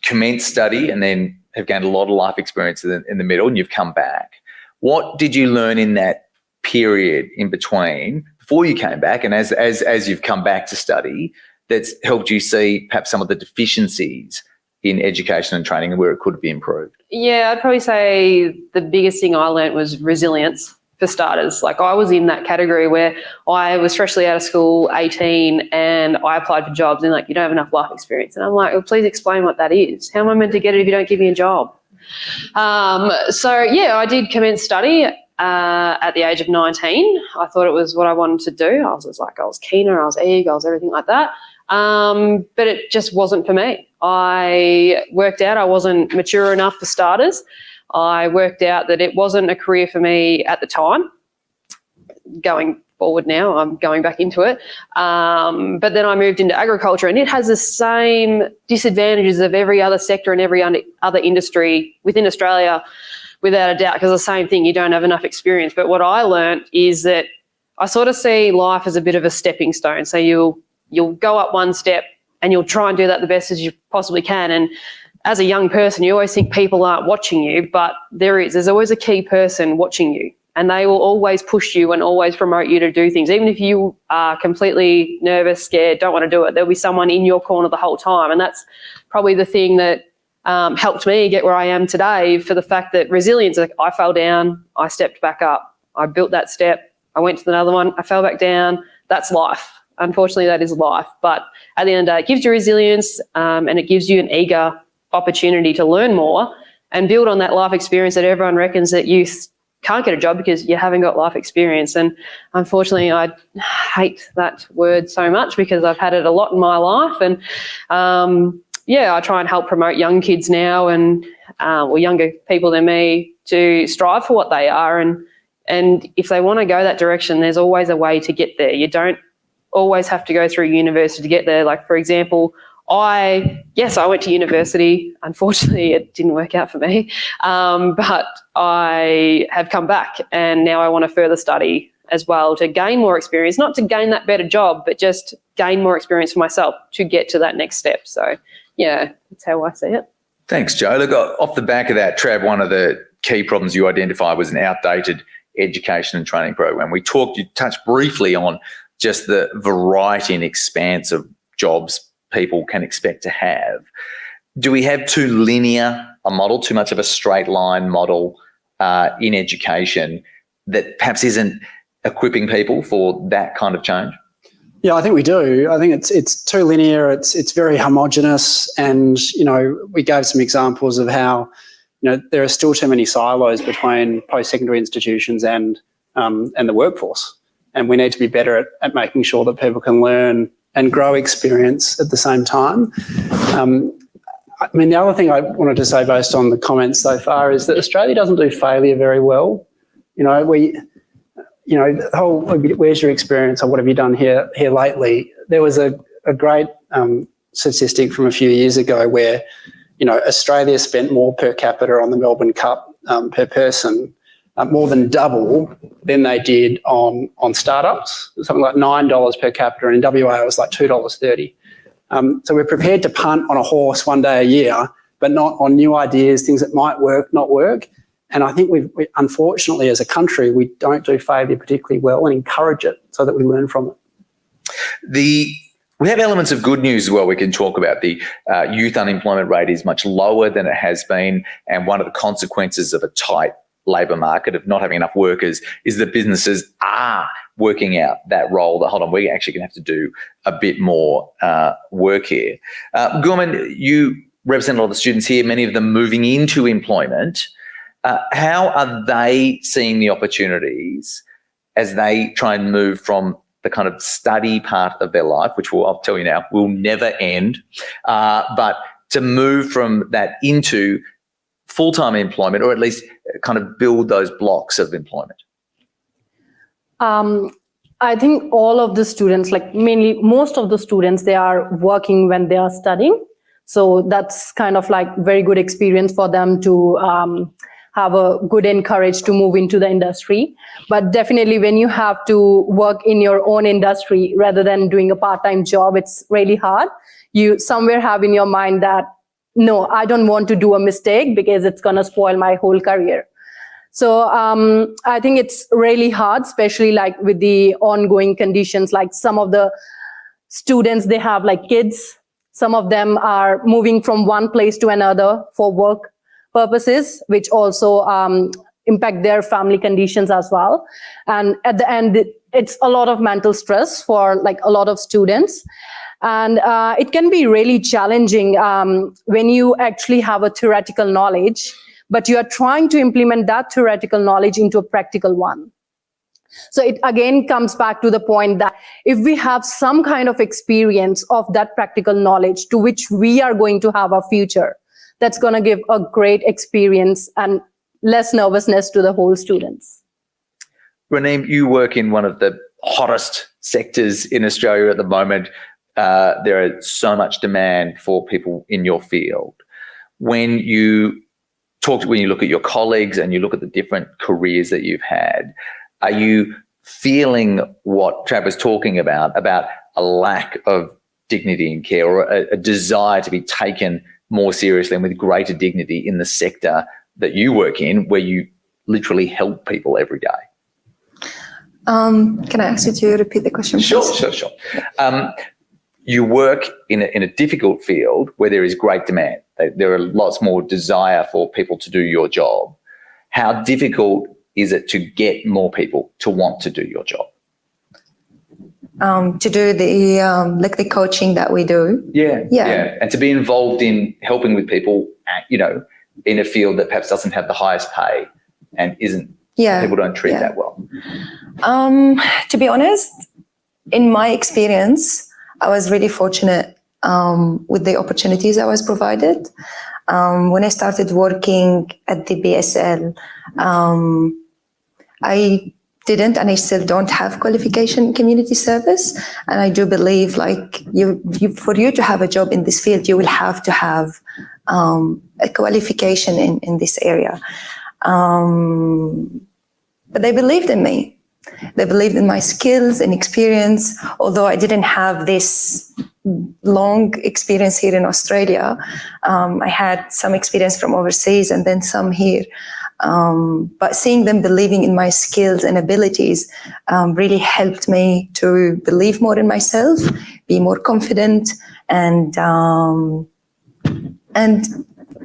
commenced study and then have gained a lot of life experience in the middle, and you've come back. What did you learn in that period in between before you came back, and as you've come back to study, that's helped you see perhaps some of the deficiencies in education and training and where it could be improved? Yeah, I'd probably say the biggest thing I learnt was resilience, for starters. Like, I was in that category where I was freshly out of school, 18, and I applied for jobs and like, you don't have enough life experience. And I'm like, well, please explain what that is. How am I meant to get it if you don't give me a job? So yeah, I did commence study at the age of 19. I thought it was what I wanted to do. I was keener, I was eager, I was everything like that. But it just wasn't for me. I worked out I wasn't mature enough for starters. I worked out that it wasn't a career for me at the time. Going forward now, I'm going back into it. But then I moved into agriculture, and it has the same disadvantages of every other sector and every other industry within Australia, without a doubt, because the same thing, you don't have enough experience. But what I learned is that I sort of see life as a bit of a stepping stone. So you'll go up one step and you'll try and do that the best as you possibly can. And as a young person, you always think people aren't watching you, but there's always a key person watching you, and they will always push you and always promote you to do things. Even if you are completely nervous, scared, don't want to do it, there'll be someone in your corner the whole time. And that's probably the thing that helped me get where I am today, for the fact that resilience, like, I fell down, I stepped back up, I built that step, I went to another one, I fell back down. That's life. Unfortunately, that is life. But at the end of the day, it gives you resilience, and it gives you an eager opportunity to learn more and build on that life experience that everyone reckons that youth can't get a job because you haven't got life experience. And unfortunately, I hate that word so much because I've had it a lot in my life. And I try and help promote young kids now and younger people than me to strive for what they are. And if they want to go that direction, there's always a way to get there. You don't always have to go through university to get there. Like, for example, I went to university. Unfortunately, it didn't work out for me, but I have come back, and now I want to further study as well to gain more experience, not to gain that better job, but just gain more experience for myself to get to that next step. So, yeah, that's how I see it. Thanks, Joe. Look, off the back of that, Trav, one of the key problems you identified was an outdated education and training program. You touched briefly on just the variety and expanse of jobs people can expect to have. Do we have too linear a model, too much of a straight line model in education that perhaps isn't equipping people for that kind of change? Yeah, I think we do. I think it's too linear. It's very homogenous, and we gave some examples of how there are still too many silos between post-secondary institutions and the workforce, and we need to be better at making sure that people can learn and grow experience at the same time. The other thing I wanted to say based on the comments so far is that Australia doesn't do failure very well. The whole "where's your experience" or "what have you done here lately?" There was a great statistic from a few years ago where Australia spent more per capita on the Melbourne Cup per person, more than double than they did on startups, something like $9 per capita, and in WA it was like $2.30. So we're prepared to punt on a horse one day a year, but not on new ideas, things that might work, not work. And I think we unfortunately, as a country, we don't do failure particularly well and encourage it so that we learn from it. We have elements of good news as well we can talk about. The youth unemployment rate is much lower than it has been, and one of the consequences of a tight labour market, of not having enough workers, is that businesses are working out that role that, hold on, we're actually going to have to do a bit more work here. Gurman, you represent a lot of the students here, many of them moving into employment. How are they seeing the opportunities as they try and move from the kind of study part of their life, which I'll tell you now, will never end, but to move from that into full-time employment, or at least kind of build those blocks of employment? I think all of the students, like mainly most of the students, they are working when they are studying. So that's kind of like very good experience for them to have a good encourage to move into the industry. But definitely when you have to work in your own industry rather than doing a part-time job, it's really hard. You somewhere have in your mind that, no, I don't want to do a mistake because it's going to spoil my whole career. So I think it's really hard, especially like with the ongoing conditions, like some of the students, they have like kids. Some of them are moving from one place to another for work purposes, which also impact their family conditions as well. And at the end, it's a lot of mental stress for like a lot of students. And it can be really challenging when you actually have a theoretical knowledge, but you are trying to implement that theoretical knowledge into a practical one. So it again comes back to the point that if we have some kind of experience of that practical knowledge to which we are going to have a future, that's going to give a great experience and less nervousness to the whole students. Raneem, you work in one of the hottest sectors in Australia at the moment. There is so much demand for people in your field. When you look at your colleagues and you look at the different careers that you've had, are you feeling what Trav was talking about a lack of dignity in care, or a desire to be taken more seriously and with greater dignity in the sector that you work in, where you literally help people every day? Can I ask you to repeat the question, please? Sure. You work in a difficult field where there is great demand. There are lots more desire for people to do your job. How difficult is it to get more people to want to do your job? To do the coaching that we do. Yeah. And to be involved in helping with people, in a field that perhaps doesn't have the highest pay and people don't treat that well. To be honest, in my experience, I was really fortunate with the opportunities I was provided. When I started working at the BSL, I didn't, and I still don't have qualification in community service. And I do believe, like, for you to have a job in this field, you will have to have a qualification in this area. But they believed in me. They believed in my skills and experience. Although I didn't have this long experience here in Australia, I had some experience from overseas and then some here. But seeing them believing in my skills and abilities really helped me to believe more in myself, be more confident, and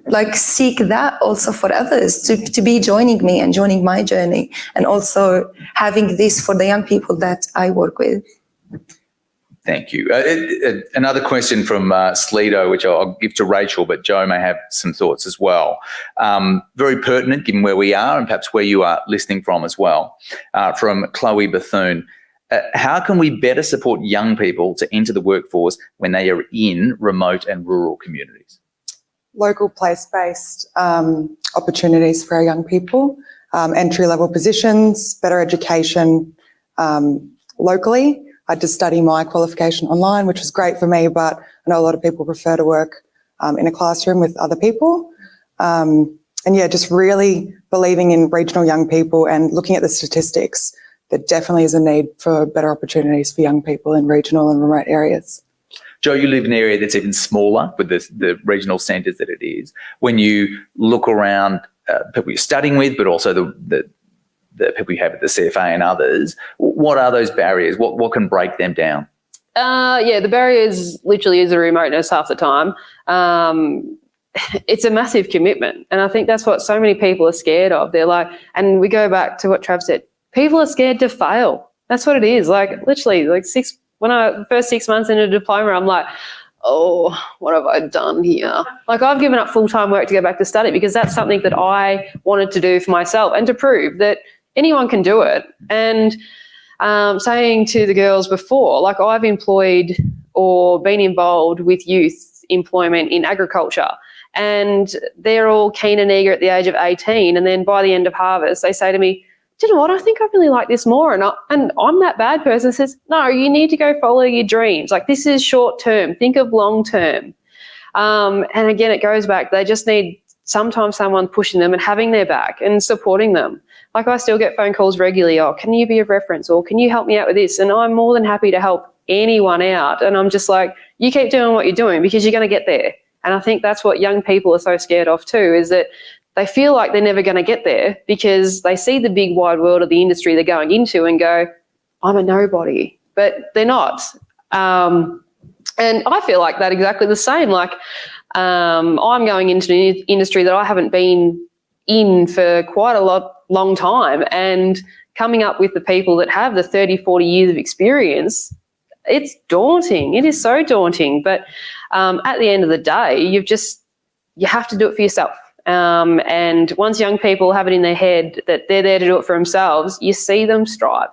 like seek that also for others to be joining me and joining my journey, and also having this for the young people that I work with. Thank you. Another question from Slido, which I'll give to Rachel, but Joe may have some thoughts as well. Very pertinent given where we are and perhaps where you are listening from as well. From Chloe Bethune. How can we better support young people to enter the workforce when they are in remote and rural communities? Local place-based opportunities for our young people, entry-level positions, better education locally. I had to study my qualification online, which was great for me, but I know a lot of people prefer to work in a classroom with other people. Just really believing in regional young people and looking at the statistics. There definitely is a need for better opportunities for young people in regional and remote areas. Joe, you live in an area that's even smaller with the regional centres that it is. When you look around people you're studying with, but also the people you have at the CFA and others, what are those barriers? What can break them down? The barriers literally is the remoteness half the time. It's a massive commitment. And I think that's what so many people are scared of. They're like, and we go back to what Trav said, people are scared to fail. That's what it is. Like literally, when I first 6 months into a diploma, I'm like, oh, what have I done here? Like I've given up full-time work to go back to study because that's something that I wanted to do for myself and to prove that anyone can do it. And saying to the girls before, like I've employed or been involved with youth employment in agriculture, and they're all keen and eager at the age of 18. And then by the end of harvest, they say to me, do you know what, I think I really like this more. And I'm that bad person that says, no, you need to go follow your dreams. Like this is short term, think of long term. And again, it goes back, they just need sometimes someone pushing them and having their back and supporting them. Like I still get phone calls regularly, oh, can you be a reference, or can you help me out with this? And I'm more than happy to help anyone out. And I'm just like, you keep doing what you're doing because you're going to get there. And I think that's what young people are so scared of too, is that they feel like they're never going to get there because they see the big wide world of the industry they're going into and go, I'm a nobody, but they're not. And I feel like that exactly the same. Like I'm going into an industry that I haven't been in for quite a long time, and coming up with the people that have the 30, 40 years of experience, it's daunting. It is so daunting. But at the end of the day, you have to do it for yourself. And once young people have it in their head that they're there to do it for themselves, you see them strive.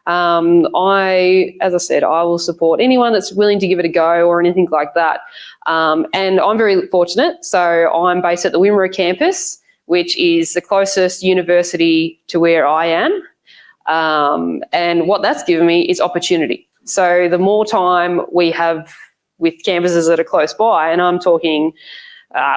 As I said, I will support anyone that's willing to give it a go or anything like that. And I'm very fortunate. So I'm based at the Wimmera campus, which is the closest university to where I am. And what that's given me is opportunity. So the more time we have with campuses that are close by, and I'm talking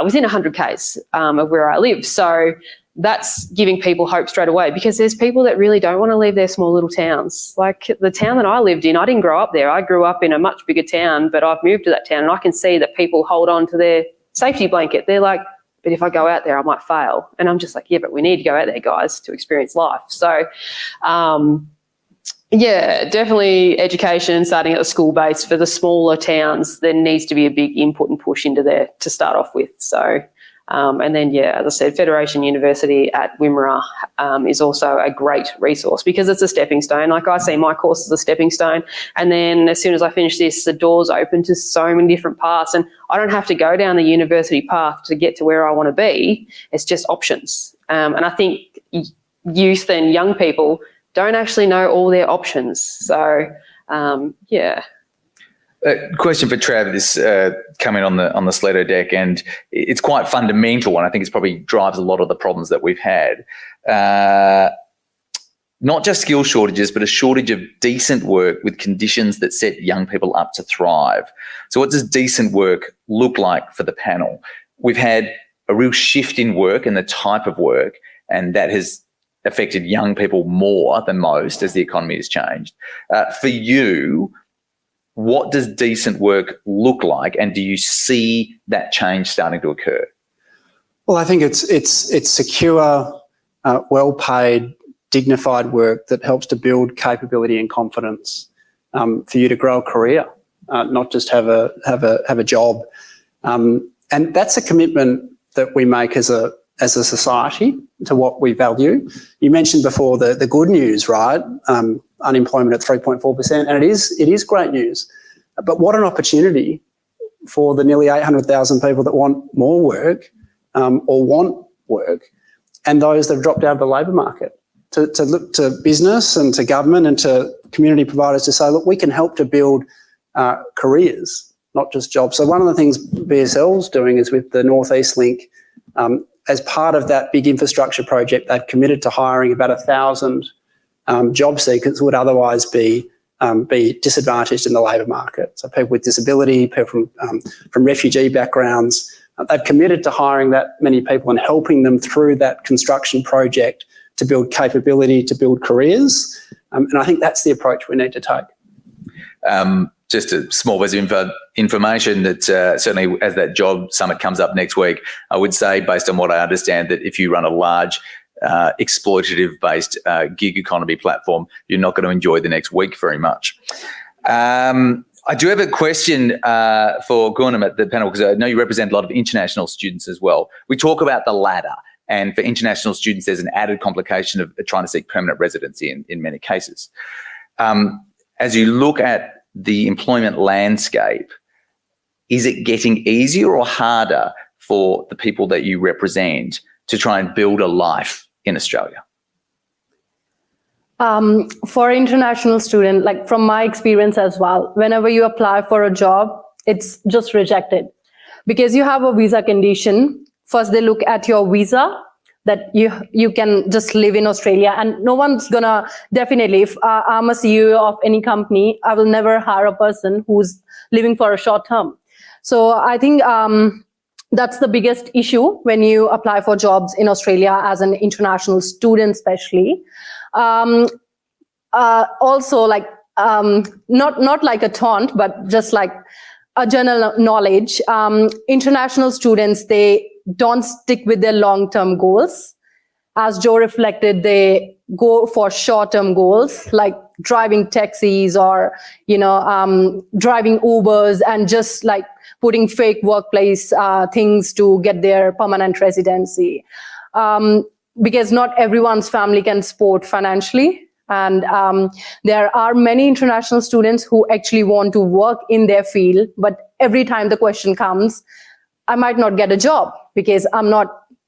within 100 k's of where I live. So that's giving people hope straight away, because there's people that really don't want to leave their small little towns. Like the town that I lived in, I didn't grow up there. I grew up in a much bigger town, but I've moved to that town, and I can see that people hold on to their safety blanket. They're like, but if I go out there, I might fail. And I'm just like, yeah, but we need to go out there, guys, to experience life. So, yeah, definitely education starting at the school base for the smaller towns. There needs to be a big input and push into there to start off with. So, and then, yeah, as I said, Federation University at Wimmera is also a great resource because it's a stepping stone. Like I see my course as a stepping stone. And then as soon as I finish this, the doors open to so many different paths. And I don't have to go down the university path to get to where I want to be. It's just options. And I think youth and young people don't actually know all their options. So, yeah. Question for Trav, this coming on the Slido deck, and it's quite fundamental, and I think it's probably drives a lot of the problems that we've had. Not just skill shortages, but a shortage of decent work with conditions that set young people up to thrive. So what does decent work look like for the panel? We've had a real shift in work and the type of work, and that has affected young people more than most as the economy has changed. For you, what does decent work look like, and do you see that change starting to occur? Well, I think it's secure, well-paid, dignified work that helps to build capability and confidence for you to grow a career, not just have a job. And that's a commitment that we make as a society to what we value. You mentioned before the good news, right? Unemployment at 3.4%, and it is great news. But what an opportunity for the nearly 800,000 people that want more work or want work, and those that have dropped out of the labour market, to look to business and to government and to community providers to say, look, we can help to build careers, not just jobs. So one of the things BSL's doing is with the North East Link, as part of that big infrastructure project, they've committed to hiring about 1,000 job seekers who would otherwise be disadvantaged in the labour market. So people with disability, people from refugee backgrounds, they've committed to hiring that many people and helping them through that construction project to build capability, to build careers. And I think that's the approach we need to take. Just a small bit of information that certainly as that job summit comes up next week, I would say, based on what I understand, that if you run a large exploitative-based gig economy platform, you're not going to enjoy the next week very much. I do have a question for Gurnam at the panel, because I know you represent a lot of international students as well. We talk about the ladder, and for international students, there's an added complication of trying to seek permanent residency in many cases. As you look at the employment landscape, is it getting easier or harder for the people that you represent to try and build a life in Australia? For international student, like from my experience as well, whenever you apply for a job, it's just rejected because you have a visa condition. First, they look at your visa, that you can just live in Australia, and no one's gonna, definitely, if I'm a CEO of any company, I will never hire a person who's living for a short term. So I think that's the biggest issue when you apply for jobs in Australia as an international student, especially. Also, like not like a taunt, but just like a general knowledge. International students, they don't stick with their long-term goals. As Joe reflected, they go for short-term goals like driving taxis or, driving Ubers and just like putting fake workplace things to get their permanent residency. Because not everyone's family can support financially. And there are many international students who actually want to work in their field, but every time the question comes, I might not get a job because I'm not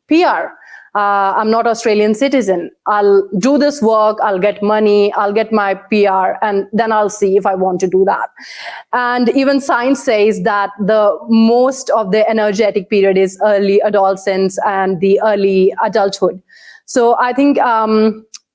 PR. I'm not Australian citizen. I'll do this work, I'll get money, I'll get my PR, and then I'll see if I want to do that. And even science says that the most of the energetic period is early adolescence and the early adulthood. So I think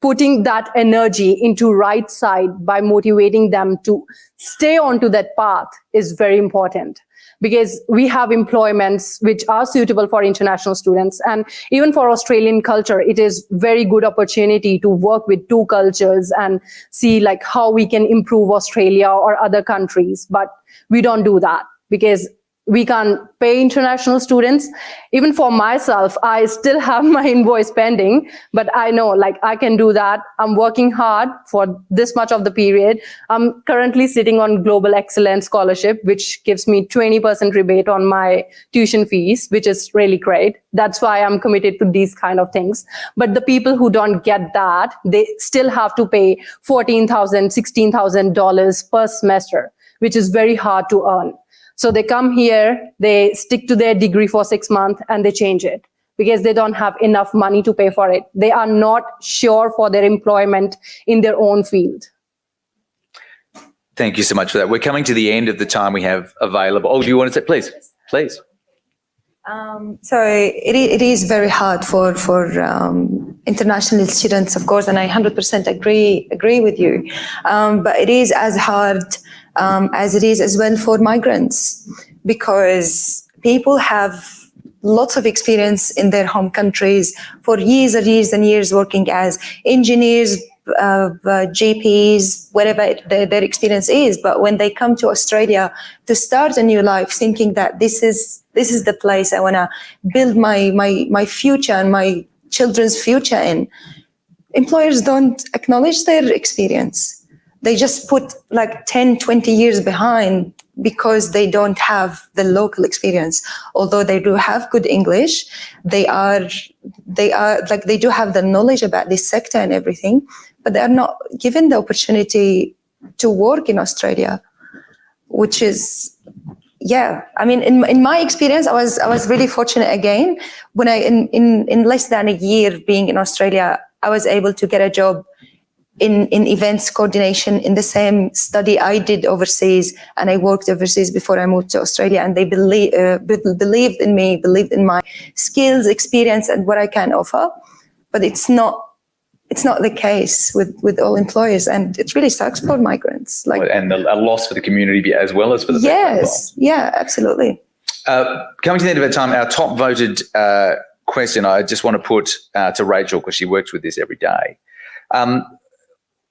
putting that energy into right side by motivating them to stay onto that path is very important, because we have employments which are suitable for international students. And even for Australian culture, it is very good opportunity to work with two cultures and see like how we can improve Australia or other countries. But we don't do that because we can't pay international students. Even for myself, I still have my invoice pending, but I know like I can do that. I'm working hard for this much of the period. I'm currently sitting on Global Excellence Scholarship, which gives me 20% rebate on my tuition fees, which is really great. That's why I'm committed to these kind of things. But the people who don't get that, they still have to pay $14,000, $16,000 per semester, which is very hard to earn. So they come here, they stick to their degree for 6 months and they change it because they don't have enough money to pay for it. They are not sure for their employment in their own field. Thank you so much for that. We're coming to the end of the time we have available. Oh, do you want to say, please? So it is very hard for international students, of course, and I 100% agree with you. But it is as hard as it is as well for migrants, because people have lots of experience in their home countries for years and years and years working as engineers, GPs, whatever their experience is. But when they come to Australia to start a new life, thinking that this is the place I want to build my future and my children's future in, employers don't acknowledge their experience. They just put like 10, 20 years behind because they don't have the local experience. Although they do have good English, they are like, they do have the knowledge about this sector and everything, but they are not given the opportunity to work in Australia, which is, yeah. I mean, in my experience, I was really fortunate again. When in less than a year being in Australia, I was able to get a job in events coordination in the same study I did overseas, and I worked overseas before I moved to Australia, and they believed in me, believed in my skills, experience, and what I can offer. But it's not the case with all employers, and it really sucks for migrants. And a loss for the community as well as for the people. Yes, yeah, absolutely. Coming to the end of our time, our top voted question I just want to put to Rachel, because she works with this every day.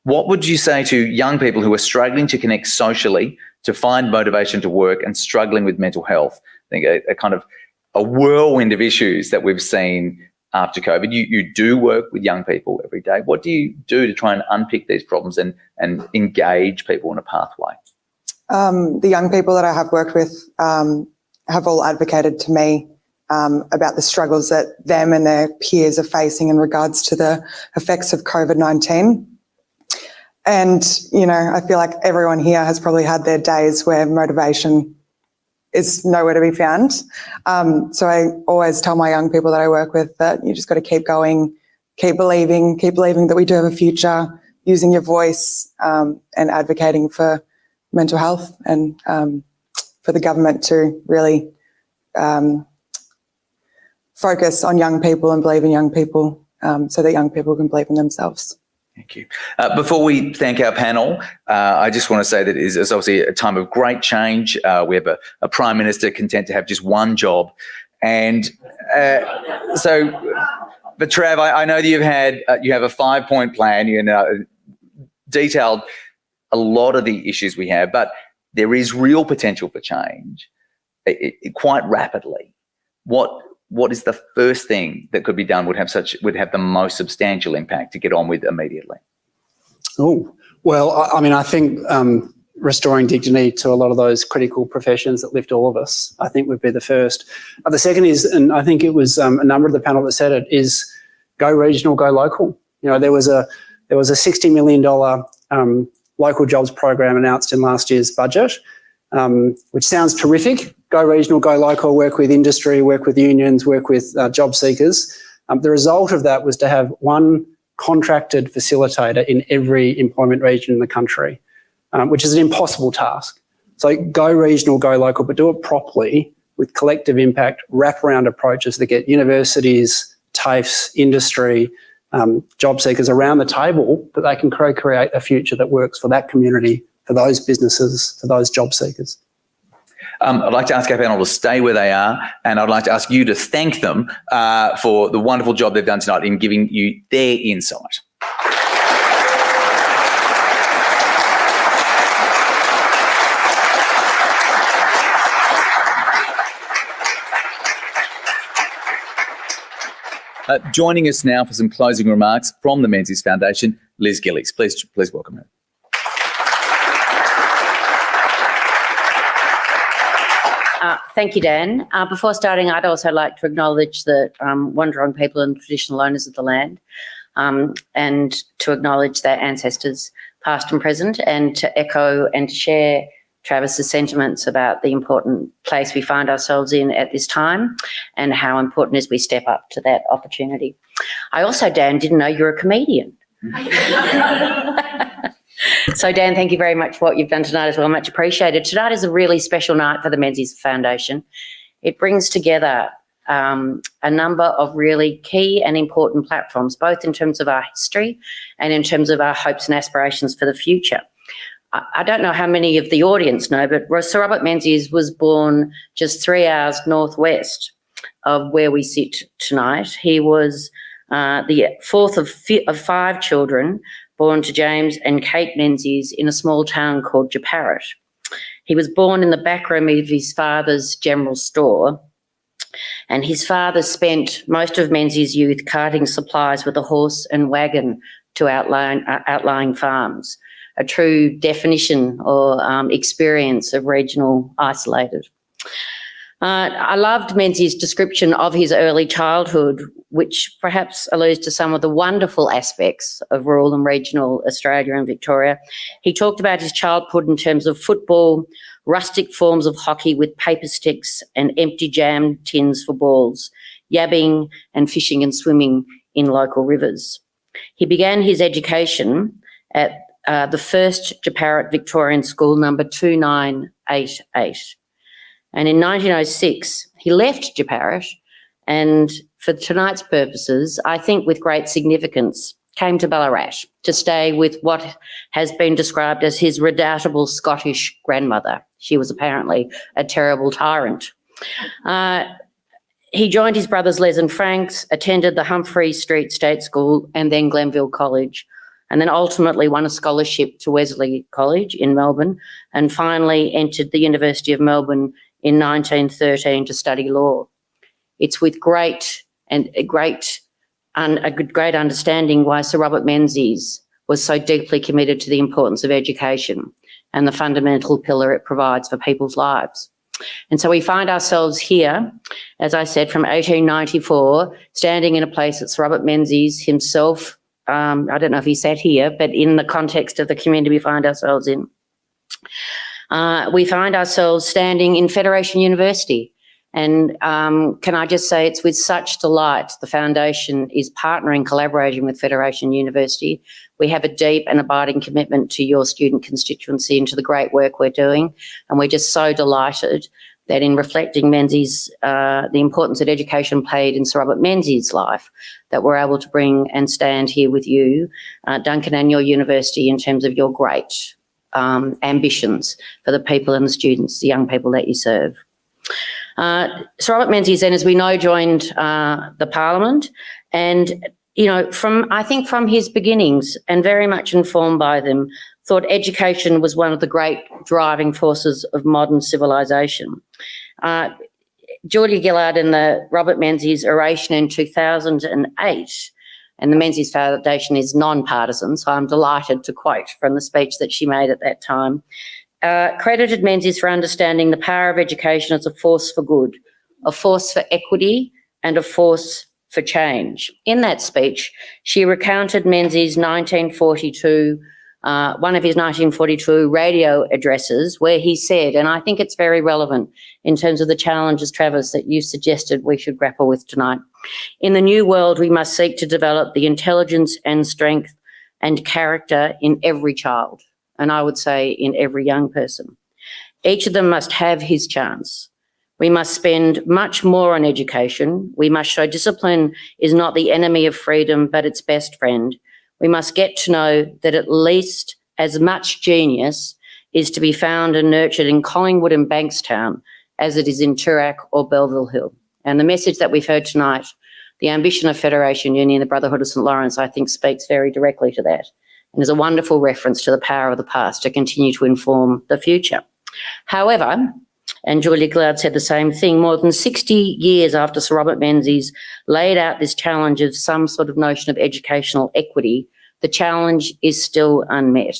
What would you say to young people who are struggling to connect socially, to find motivation to work, and struggling with mental health? I think a kind of a whirlwind of issues that we've seen after COVID. You do work with young people every day. What do you do to try and unpick these problems and engage people in a pathway? The young people that I have worked with have all advocated to me about the struggles that them and their peers are facing in regards to the effects of COVID-19. And, I feel like everyone here has probably had their days where motivation is nowhere to be found. So I always tell my young people that I work with that you just got to keep going, keep believing that we do have a future, using your voice and advocating for mental health, and for the government to really focus on young people and believe in young people, so that young people can believe in themselves. Thank you. Before we thank our panel, I just want to say that it is obviously a time of great change. We have a Prime Minister content to have just one job. And so, but Trav, I know that you have a 5-point plan. You detailed a lot of the issues we have, but there is real potential for change quite rapidly. What what is the first thing that could be done would have the most substantial impact to get on with immediately? Oh, well, I think restoring dignity to a lot of those critical professions that lift all of us, I think would be the first. The second is, and I think it was a number of the panel that said it, is go regional, go local. There was a $60 million local jobs program announced in last year's budget, which sounds terrific. Go regional, go local, work with industry, work with unions, work with job seekers. The result of that was to have one contracted facilitator in every employment region in the country, which is an impossible task. So go regional, go local, but do it properly with collective impact, wraparound approaches that get universities, TAFEs, industry, job seekers around the table, that they can create a future that works for that community, for those businesses, for those job seekers. I'd like to ask our panel to stay where they are, and I'd like to ask you to thank them for the wonderful job they've done tonight in giving you their insight. Joining us now for some closing remarks from the Menzies Foundation, Liz Gillies. Please welcome her. Thank you, Dan. Before starting, I'd also like to acknowledge the Wurundjeri people and traditional owners of the land, and to acknowledge their ancestors, past and present, and to echo and to share Travis's sentiments about the important place we find ourselves in at this time and how important it is we step up to that opportunity. I also, Dan, didn't know you're a comedian. So, Dan, thank you very much for what you've done tonight as well. Much appreciated. Tonight is a really special night for the Menzies Foundation. It brings together a number of really key and important platforms, both in terms of our history and in terms of our hopes and aspirations for the future. I don't know how many of the audience know, but Sir Robert Menzies was born just 3 hours northwest of where we sit tonight. He was the fourth of 5 children born to James and Kate Menzies in a small town called Jeparit. He was born in the back room of his father's general store, and his father spent most of Menzies' youth carting supplies with a horse and wagon to outlying farms, a true definition or experience of regional isolated. I loved Menzies' description of his early childhood, which perhaps alludes to some of the wonderful aspects of rural and regional Australia and Victoria. He talked about his childhood in terms of football, rustic forms of hockey with paper sticks and empty jam tins for balls, yabbing and fishing and swimming in local rivers. He began his education at the first Jeparit Victorian School, number 2988. And in 1906, he left Jeparit and, for tonight's purposes, I think with great significance, came to Ballarat to stay with what has been described as his redoubtable Scottish grandmother. She was apparently a terrible tyrant. He joined his brothers Les and Franks, attended the Humphrey Street State School and then Glenville College, and then ultimately won a scholarship to Wesley College in Melbourne, and finally entered the University of Melbourne in 1913 to study law. It's with great understanding why Sir Robert Menzies was so deeply committed to the importance of education and the fundamental pillar it provides for people's lives. And so we find ourselves here, as I said, from 1894, standing in a place that Sir Robert Menzies himself, I don't know if he sat here, but in the context of the community we find ourselves in. We find ourselves standing in Federation University. And can I just say it's with such delight the Foundation is partnering, collaborating with Federation University. We have a deep and abiding commitment to your student constituency and to the great work we're doing. And we're just so delighted that in reflecting Menzies, the importance that education played in Sir Robert Menzies' life, that we're able to bring and stand here with you, Duncan, and your university in terms of your great ambitions for the people and the students, the young people that you serve. Sir Robert Menzies then, as we know, joined the Parliament, and I think from his beginnings and very much informed by them, thought education was one of the great driving forces of modern civilisation. Julia Gillard in the Robert Menzies Oration in 2008, and the Menzies Foundation is non-partisan, so I'm delighted to quote from the speech that she made at that time, credited Menzies for understanding the power of education as a force for good, a force for equity, and a force for change. In that speech, she recounted Menzies' 1942, one of his 1942 radio addresses, where he said, and I think it's very relevant in terms of the challenges, Travers, that you suggested we should grapple with tonight. In the new world, we must seek to develop the intelligence and strength and character in every child, and I would say in every young person. Each of them must have his chance. We must spend much more on education. We must show discipline is not the enemy of freedom, but its best friend. We must get to know that at least as much genius is to be found and nurtured in Collingwood and Bankstown as it is in Toorak or Belleville Hill. And the message that we've heard tonight, the ambition of Federation Uni and the Brotherhood of St Laurence, I think speaks very directly to that, and is a wonderful reference to the power of the past to continue to inform the future. However, and Julia Gillard said the same thing, more than 60 years after Sir Robert Menzies laid out this challenge of some sort of notion of educational equity, the challenge is still unmet.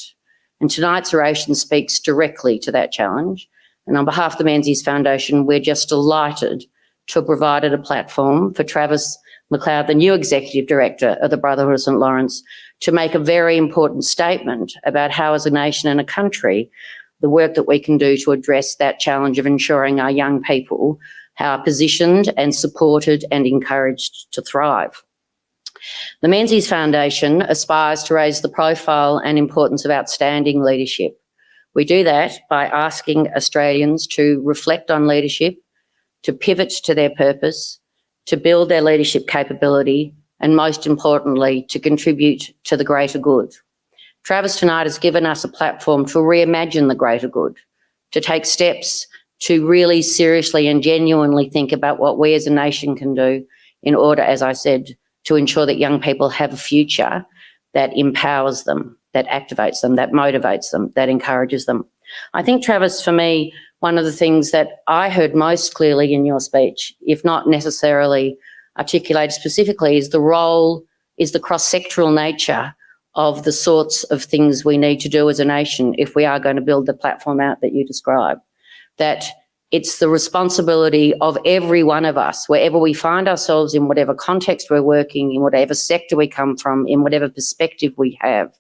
And tonight's oration speaks directly to that challenge. And on behalf of the Menzies Foundation, we're just delighted to have provided a platform for Travers McLeod, the new Executive Director of the Brotherhood of St Laurence, to make a very important statement about how, as a nation and a country, the work that we can do to address that challenge of ensuring our young people are positioned and supported and encouraged to thrive. The Menzies Foundation aspires to raise the profile and importance of outstanding leadership. We do that by asking Australians to reflect on leadership, to pivot to their purpose, to build their leadership capability, and most importantly, to contribute to the greater good. Travers tonight has given us a platform to reimagine the greater good, to take steps to really seriously and genuinely think about what we as a nation can do in order, as I said, to ensure that young people have a future that empowers them, that activates them, that motivates them, that encourages them. I think, Travers, for me, one of the things that I heard most clearly in your speech, if not necessarily articulated specifically, is the role, is the cross-sectoral nature of the sorts of things we need to do as a nation if we are going to build the platform out that you describe. That it's the responsibility of every one of us, wherever we find ourselves, in whatever context we're working, in whatever sector we come from, in whatever perspective we have,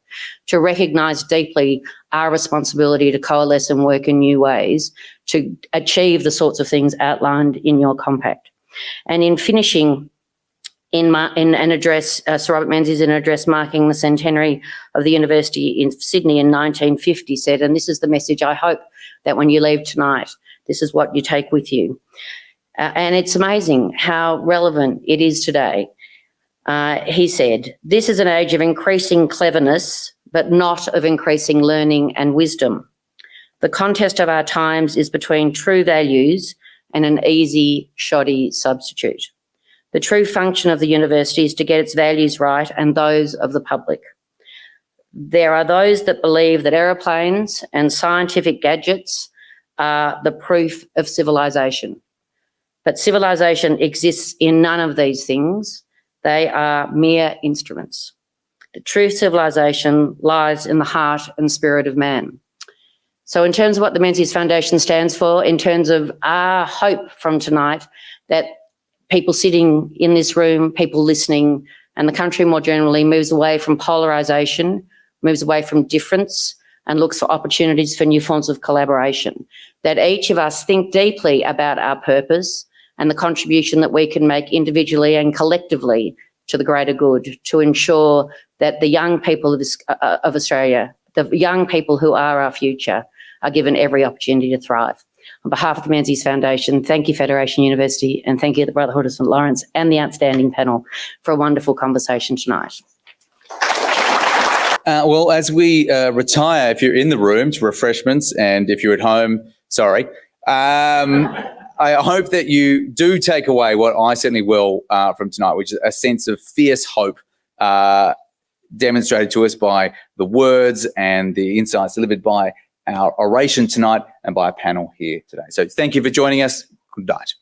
to recognise deeply our responsibility to coalesce and work in new ways to achieve the sorts of things outlined in your compact. And in finishing, in an address, Sir Robert Menzies, in an address marking the centenary of the University in Sydney in 1950, said, and this is the message I hope that when you leave tonight, this is what you take with you. And it's amazing how relevant it is today. He said, "This is an age of increasing cleverness, but not of increasing learning and wisdom. The contest of our times is between true values and an easy, shoddy substitute. The true function of the university is to get its values right and those of the public. There are those that believe that aeroplanes and scientific gadgets are the proof of civilization. But civilization exists in none of these things. They are mere instruments. The true civilization lies in the heart and spirit of man." So in terms of what the Menzies Foundation stands for, in terms of our hope from tonight, that people sitting in this room, people listening, and the country more generally moves away from polarisation, moves away from difference, and looks for opportunities for new forms of collaboration. That each of us think deeply about our purpose and the contribution that we can make individually and collectively to the greater good, to ensure that the young people of Australia, the young people who are our future, are given every opportunity to thrive. On behalf of the Menzies Foundation, thank you, Federation University, and thank you, the Brotherhood of St Laurence and the outstanding panel for a wonderful conversation tonight. Well, as we retire, if you're in the room, to refreshments, and if you're at home, sorry, I hope that you do take away what I certainly will from tonight, which is a sense of fierce hope demonstrated to us by the words and the insights delivered by our oration tonight and by our panel here today. So thank you for joining us. Good night.